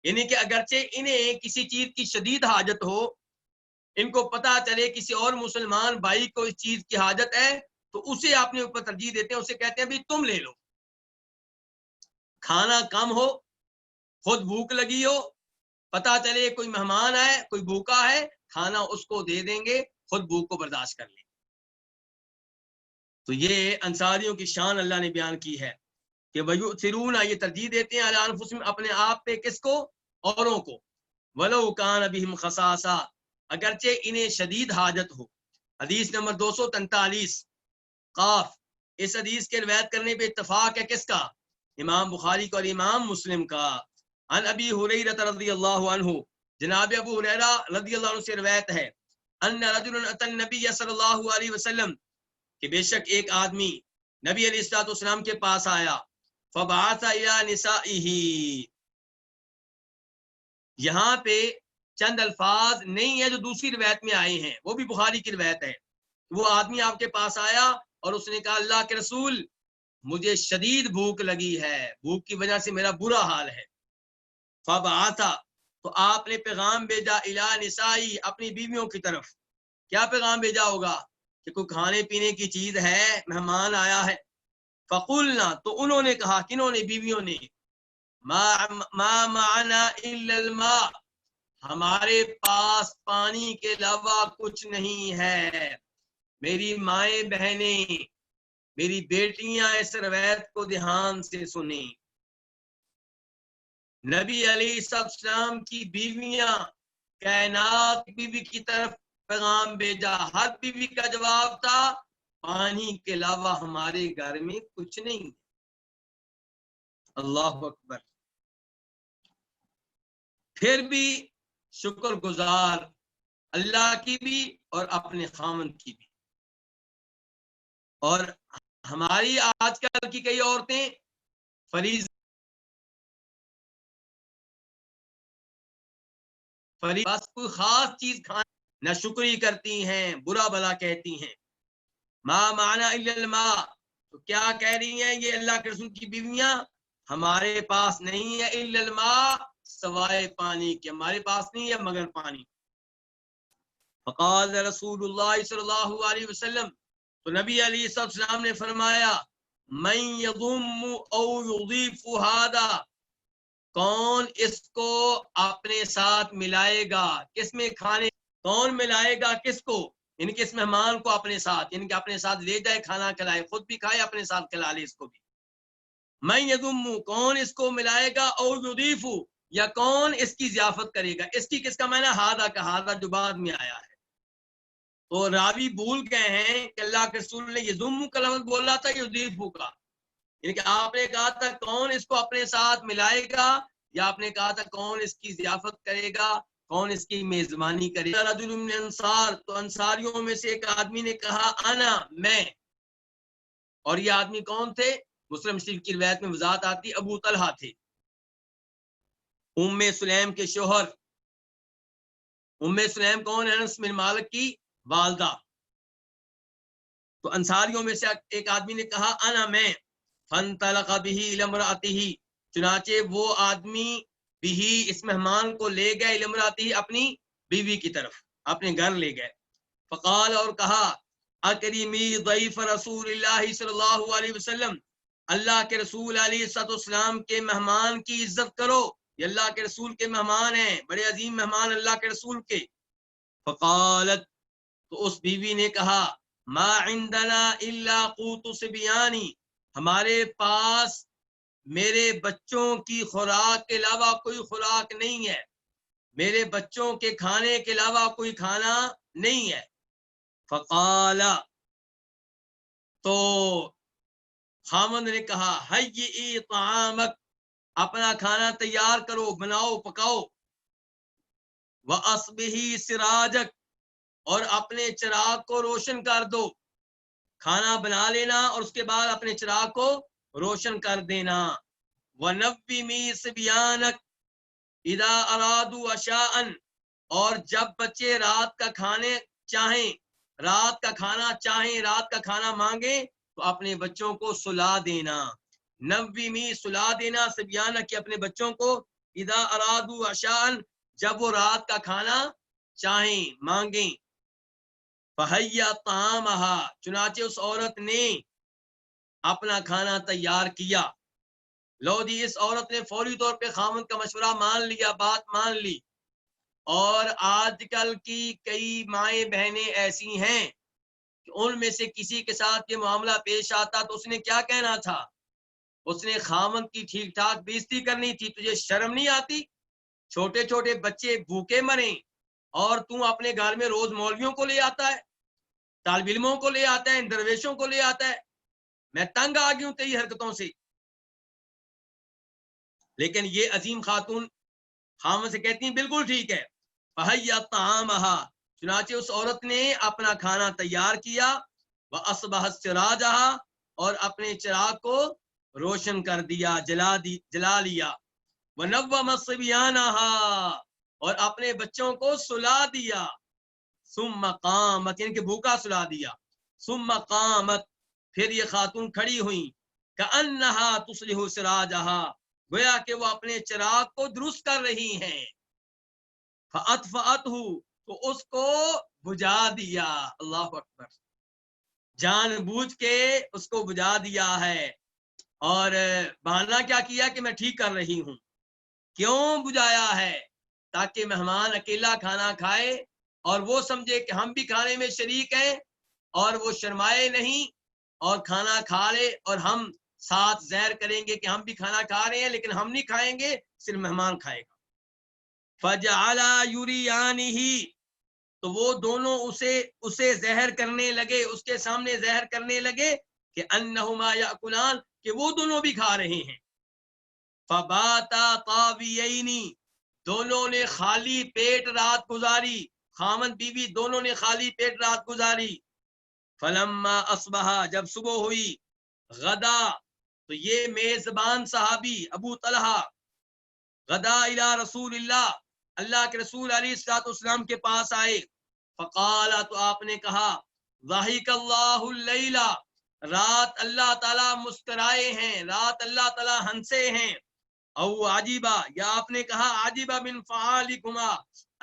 یعنی کہ اگرچہ انہیں کسی چیز کی شدید حاجت ہو، ان کو پتہ چلے کسی اور مسلمان بھائی کو اس چیز کی حاجت ہے، تو اسے اپنے اوپر ترجیح دیتے ہیں، اسے کہتے ہیں بھی تم لے لو۔ کھانا کم ہو، خود بھوک لگی ہو، پتہ چلے کوئی مہمان ہے، کوئی بھوکا ہے، کھانا اس کو دے دیں گے، خود بھوک کو برداشت کر لیں۔ تو یہ انصاریوں کی شان اللہ نے بیان کی ہے کہ وَيُؤْثِرُونَ، یہ ترجیح دیتے ہیں عَلَىٰ أَنفُسِهِمْ، اپنے آپ پہ، کس کو؟ اوروں کو۔ وَلَوْ كَانَ بِهِمْ خَصَاصَةٌ، اگرچہ انہیں شدید حاجت ہو۔ حدیث نمبر 243 قاف، اس حدیث کے روایت کرنے پہ اتفاق ہے کس کا؟ امام بخاری کا اور امام مسلم کا۔ عن ابی ہریرہ رضی اللہ عنہ، جناب ابو ہریرہ رضی اللہ عنہ سے روایت ہے ان رجل اتى النبی صلی اللہ علیہ وسلم، کہ بے شک ایک آدمی نبی علیہ الصلوۃ والسلام کے پاس آیا، فبعث الى نسائه، یہاں پہ چند الفاظ نہیں ہے جو دوسری روایت میں آئے ہیں، وہ بھی بخاری کی روایت ہے۔ وہ آدمی آپ کے پاس آیا اور اس نے کہا اللہ کے رسول مجھے شدید بھوک لگی ہے، بھوک کی وجہ سے میرا برا حال ہے۔ فبعث، تو آپ نے پیغام بھیجا الی نسائی، اپنی بیویوں کی طرف۔ کیا پیغام بھیجا ہوگا؟ کہ کوئی کھانے پینے کی چیز ہے، مہمان آیا ہے۔ فقلنا، تو انہوں نے کہا، کنہوں نے؟ بیویوں نے، ما معنا الا الماء، ہمارے پاس پانی کے علاوہ کچھ نہیں ہے۔ میری مائیں بہنیں، میری بیٹیاں اس روایت کو دھیان سے سنیں۔ نبی علیہ السلام کی بیویاں کائنات بیوی کی طرف پیغام بھیجا، ہر بیوی کا جواب تھا پانی کے علاوہ ہمارے گھر میں کچھ نہیں۔ اللہ اکبر۔ پھر بھی شکر گزار اللہ کی بھی اور اپنے خامن کی بھی۔ اور ہماری آج کل کی کئی عورتیں بس کوئی خاص چیز کھانا نہ شکری کرتی ہیں، برا بلا کہتی ہیں۔ ما معنا الا الماء، تو کیا کہہ رہی ہیں یہ اللہ کے رسول کی بیویاں؟ ہمارے پاس نہیں ہے الا الماء، سوائے پانی کے، ہمارے پاس نہیں ہے مگر پانی۔ فقال رسول اللہ صلی اللہ علیہ وسلم، تو نبی علیہ السلام نے فرمایا من یضم او یضیف ھذا، کون اس کو اپنے ساتھ ملائے گا؟ کس میں کھانے؟ کون ملائے گا کس کو؟ یعنی کہ اس مہمان کو اپنے ساتھ، یعنی کہ اپنے ساتھ لے جائے، کھانا کھلائے، خود بھی کھائے، اپنے ساتھ کھلا لے اس کو بھی۔ من یضم، کون اس کو ملائے گا، او یضیف، یا کون اس کی ضیافت کرے گا۔ اس کی کس کا معنی؟ ھذا کا، ھذا جو بعد میں آیا ہے۔ تو راوی بھول گئے ہیں کہ اللہ کے رسول نے یضم کا لفظ بولا تھا یضیف کا، یعنی کہ آپ نے کہا تھا کون اس کو اپنے ساتھ ملائے گا، یا آپ نے کہا تھا کون اس کی ضیافت کرے گا، کون اس کی میزبانی کرے گا۔ رجل من انصار، تو انصاریوں میں سے ایک آدمی نے کہا انا، میں۔ اور یہ آدمی کون تھے؟ مسلم شریف کی روایت میں وضاحت آتی ابو طلحہ تھے، ام سلیم کے شوہر۔ ام سلیم کون ہے؟ انس بن مالک کی والدہ۔ تو انصاریوں میں سے ایک آدمی نے کہا انا، میں۔ فانطلق به الى امراته، چنانچہ وہ آدمی بھی اس مہمان کو لے گئے الى امراته، اپنی بیوی کی طرف، اپنے گھر لے گئے۔ فقال، اور کہا اکرمی ضیف رسول اللہ صلی اللہ علیہ وسلم، اللہ کے رسول علیہ السلام کے مہمان کی عزت کرو، یہ اللہ کے رسول کے مہمان ہیں، بڑے عظیم مہمان اللہ کے رسول کے۔ فقالت، تو اس بیوی نے کہا ما عندنا الا قوت صبیانی، ہمارے پاس میرے بچوں کی خوراک کے علاوہ کوئی خوراک نہیں ہے، میرے بچوں کے کھانے کے علاوہ کوئی کھانا نہیں ہے۔ فقال، تو خامند نے کہا، حیّئی طعامک، اپنا کھانا تیار کرو، بناؤ پکاؤ، وَأَصْبِحِ سِرَاجَک، اور اپنے چراغ کو روشن کر دو، کھانا بنا لینا اور اس کے بعد اپنے چراغ کو روشن کر دینا۔ وَنَوِّمِی صِبْیَانَک اِذَا أَرَادُوا عَشَاءً، اور جب بچے رات کا کھانے چاہیں، رات کا کھانا چاہیں، رات کا کھانا مانگیں، تو اپنے بچوں کو سلا دینا۔ نوّمی، سلا دینا، صبیانہ کے اپنے بچوں کو، اذا ارادوا عشاء، جب وہ رات کا کھانا چاہیں مانگیں۔ فہیا طعامہا، چنانچہ اس عورت نے اپنا کھانا تیار کیا۔ لو جی، اس عورت نے فوری طور پہ خاوند کا مشورہ مان لیا، بات مان لی۔ اور آج کل کی کئی مائیں بہنیں ایسی ہیں کہ ان میں سے کسی کے ساتھ یہ معاملہ پیش آتا تو اس نے کیا کہنا تھا؟ اس نے خاوند کی ٹھیک ٹھاک بےزتی کرنی تھی۔ تجھے شرم نہیں آتی؟ چھوٹے چھوٹے بچے بھوکے مریں اور تو اپنے گھر میں روز مولویوں کو لے آتا ہے، طالب علموں کو لے آتا ہے، درویشوں کو لے آتا ہے۔ میں تنگ آ گئی ہوں تیری حرکتوں سے۔ لیکن یہ عظیم خاتون خاوند سے کہتی ہیں بالکل ٹھیک ہے۔ فہیا طعامہا، چنانچہ اس عورت نے اپنا کھانا تیار کیا، وَأَصْبَحَتْ سِرَاجَہا، اور اپنے چراغ کو روشن کر دیا، جلا لیا۔ وَنَوَّمَتْ صِبْیَانَہا، اور اپنے بچوں کو سلا دیا۔ ثُمَّ قَامَتْ، یعنی کہ بھوکا سلا دیا۔ ثُمَّ قَامَتْ، پھر یہ خاتون کھڑی ہوئیں، کَأَنَّہا تُصْلِحُ سِرَاجَہا، گویا کہ وہ اپنے چراغ کو درست کر رہی ہیں۔ فَأَطْفَأَتْہُ، تو اس کو بجھا دیا۔ اللہ اکبر، جان بوجھ کے اس کو بجھا دیا ہے۔ اور بہانہ کیا کیا کہ میں ٹھیک کر رہی ہوں۔ کیوں بجھایا ہے؟ تاکہ مہمان اکیلا کھانا کھائے اور وہ سمجھے کہ ہم بھی کھانے میں شریک ہیں، اور وہ شرمائے نہیں اور کھانا کھا لے، اور ہم ساتھ زہر کریں گے کہ ہم بھی کھانا کھا رہے ہیں لیکن ہم نہیں کھائیں گے، صرف مہمان کھائے گا۔ فَجَعَلَا يُرِيَانِهِ، تو وہ دونوں اسے زہر کرنے لگے، اس کے سامنے زہر کرنے لگے کہ انہما یاکلان، کہ وہ دونوں بھی کھا رہے ہیں۔ فباتا طاویین، دونوں نے خالی پیٹ رات گزاری، خاوند بیوی دونوں نے خالی پیٹ رات گزاری۔ فلما اصبحا، جب صبح ہوئی، غدا، تو یہ میزبان صحابی ابو طلحہ، غدا الی رسول اللہ، اللہ کے رسول علیہ الصلوۃ والسلام کے پاس آئے۔ فقال، تو آپ نے کہا، ضحک اللہ اللیلہ، رات اللہ تعالیٰ مسکرائے ہیں، رات اللہ تعالیٰ ہنسے ہیں۔ او عجیبہ، یا آپ نے کہا عجیبہ من فعالکما،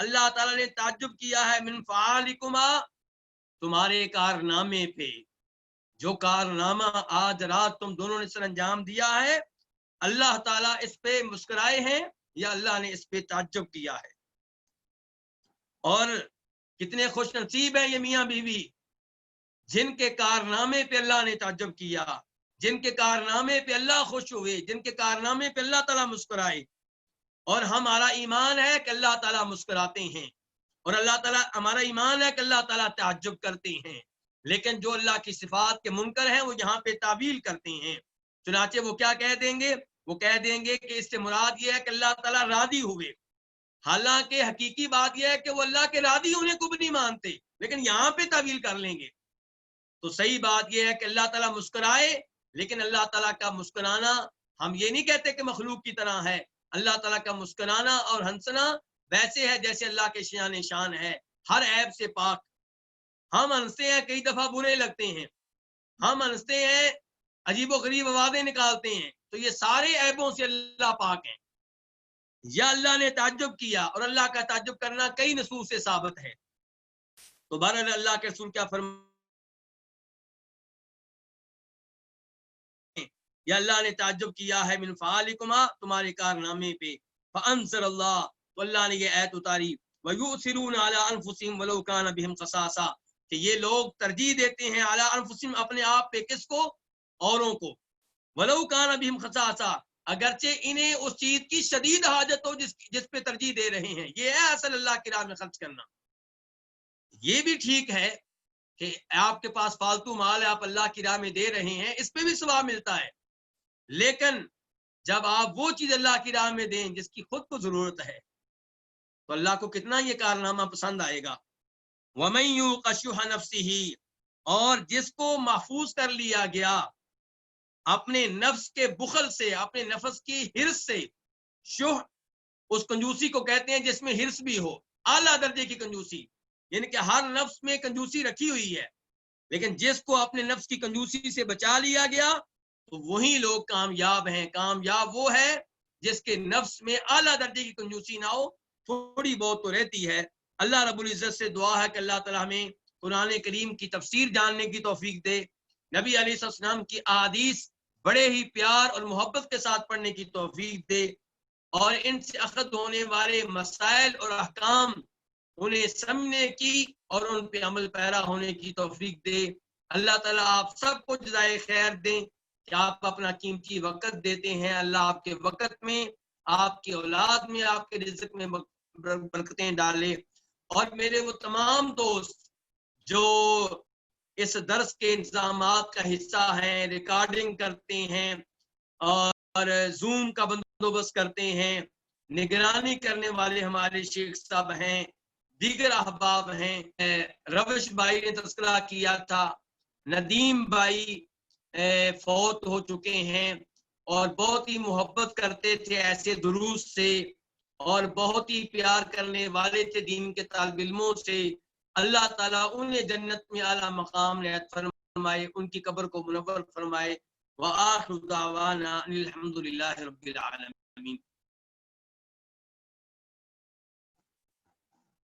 اللہ تعالیٰ نے تعجب کیا ہے من فعالکما، تمہارے کارنامے پہ، جو کارنامہ آج رات تم دونوں نے سر انجام دیا ہے، اللہ تعالیٰ اس پہ مسکرائے ہیں یا اللہ نے اس پہ تعجب کیا ہے۔ اور کتنے خوش نصیب ہیں یہ میاں بیوی جن کے کارنامے پہ اللہ نے تعجب کیا، جن کے کارنامے پہ اللہ خوش ہوئے، جن کے کارنامے پہ اللہ تعالیٰ مسکرائے۔ اور ہمارا ایمان ہے کہ اللہ تعالیٰ مسکراتے ہیں، اور اللہ تعالیٰ، ہمارا ایمان ہے کہ اللہ تعالیٰ تعجب کرتے ہیں، لیکن جو اللہ کی صفات کے منکر ہیں وہ یہاں پہ تعویل کرتے ہیں۔ چنانچہ وہ کیا کہہ دیں گے؟ وہ کہہ دیں گے کہ اس سے مراد یہ ہے کہ اللہ تعالیٰ راضی ہوئے، حالانکہ حقیقی بات یہ ہے کہ وہ اللہ کے راضی ہونے کو بھی نہیں مانتے، لیکن یہاں پہ تعویل کر لیں گے۔ تو صحیح بات یہ ہے کہ اللہ تعالیٰ مسکرائے، لیکن اللہ تعالیٰ کا مسکرانا، ہم یہ نہیں کہتے کہ مخلوق کی طرح ہے۔ اللہ تعالیٰ کا مسکرانا اور ہنسنا ویسے ہے جیسے اللہ کے شان شان ہے، ہر عیب سے پاک۔ ہم ہنستے ہیں، کئی دفعہ برے لگتے ہیں، ہم ہنستے ہیں، عجیب و غریب آوازیں نکالتے ہیں، تو یہ سارے عیبوں سے اللہ پاک ہیں۔ یا اللہ نے تعجب کیا، اور اللہ کا تعجب کرنا کئی نصوص سے ثابت ہے۔ تو بہرحال اللہ کے رسول کیا فرماتے، یا اللہ نے تعجب کیا ہے من فعالکما، تمہارے کارنامے پہ۔ فانزل اللہ، تو اللہ نے یہ آیت اتاری، وَيُؤْثِرُونَ عَلَىٰ أَنفُسِهِمْ وَلَوْ كَانَ بِهِمْ خَصَاصَةٌ، کہ یہ لوگ ترجیح دیتے ہیں اعلیٰ انفسہم اپنے آپ پہ، کس کو؟ اوروں کو، ولو کان بہم خصاصہ اگرچہ انہیں اس چیز کی شدید حاجت ہو جس پہ ترجیح دے رہے ہیں. یہ ہے اصل اللہ کی راہ میں خرچ کرنا. یہ بھی ٹھیک ہے کہ آپ کے پاس فالتو مال ہے، آپ اللہ کی راہ میں دے رہے ہیں، اس پہ بھی ثواب ملتا ہے، لیکن جب آپ وہ چیز اللہ کی راہ میں دیں جس کی خود کو ضرورت ہے تو اللہ کو کتنا یہ کارنامہ پسند آئے گا. وَمَن يُوقَ شُحَّ نَفْسِهِ اور جس کو محفوظ کر لیا گیا اپنے نفس کے بخل سے، اپنے نفس کی ہرس سے. شح اس کنجوسی کو کہتے ہیں جس میں ہرس بھی ہو، اعلیٰ درجے کی کنجوسی، یعنی کہ ہر نفس میں کنجوسی رکھی ہوئی ہے، لیکن جس کو اپنے نفس کی کنجوسی سے بچا لیا گیا تو وہی لوگ کامیاب ہیں. کامیاب وہ ہے جس کے نفس میں اعلیٰ درجے کی کنجوسی نہ ہو، تھوڑی بہت تو رہتی ہے. اللہ رب العزت سے دعا ہے کہ اللہ تعالیٰ ہمیں قرآن کریم کی تفسیر جاننے کی توفیق دے، نبی علیہ السلام کی احادیث بڑے ہی پیار اور محبت کے ساتھ پڑھنے کی توفیق دے، اور ان سے اخذ ہونے والے مسائل اور احکام انہیں سمجھنے کی اور ان پہ عمل پیرا ہونے کی توفیق دے. اللہ تعالیٰ آپ سب کو جزائے خیر دیں کہ آپ اپنا قیمتی وقت دیتے ہیں. اللہ آپ کے وقت میں، آپ کی اولاد میں، آپ کے رزق میں برکتیں ڈالے. اور میرے وہ تمام دوست جو اس درس کے انتظامات کا حصہ ہیں، ریکارڈنگ کرتے ہیں اور زوم کا بندوبست کرتے ہیں، نگرانی کرنے والے ہمارے شیخ صاحب ہیں، دیگر احباب ہیں، روش بھائی نے تذکرہ کیا تھا، ندیم بھائی فوت ہو چکے ہیں اور بہت ہی محبت کرتے تھے ایسے دروس سے اور بہت ہی پیار کرنے والے تھے دین کے طالب علموں سے. اللہ تعالیٰ انہیں جنت میں اعلیٰ مقام نعت فرمائے، ان کی قبر کو منور فرمائے. وآخر دعوانا الحمد للہ رب العالمین.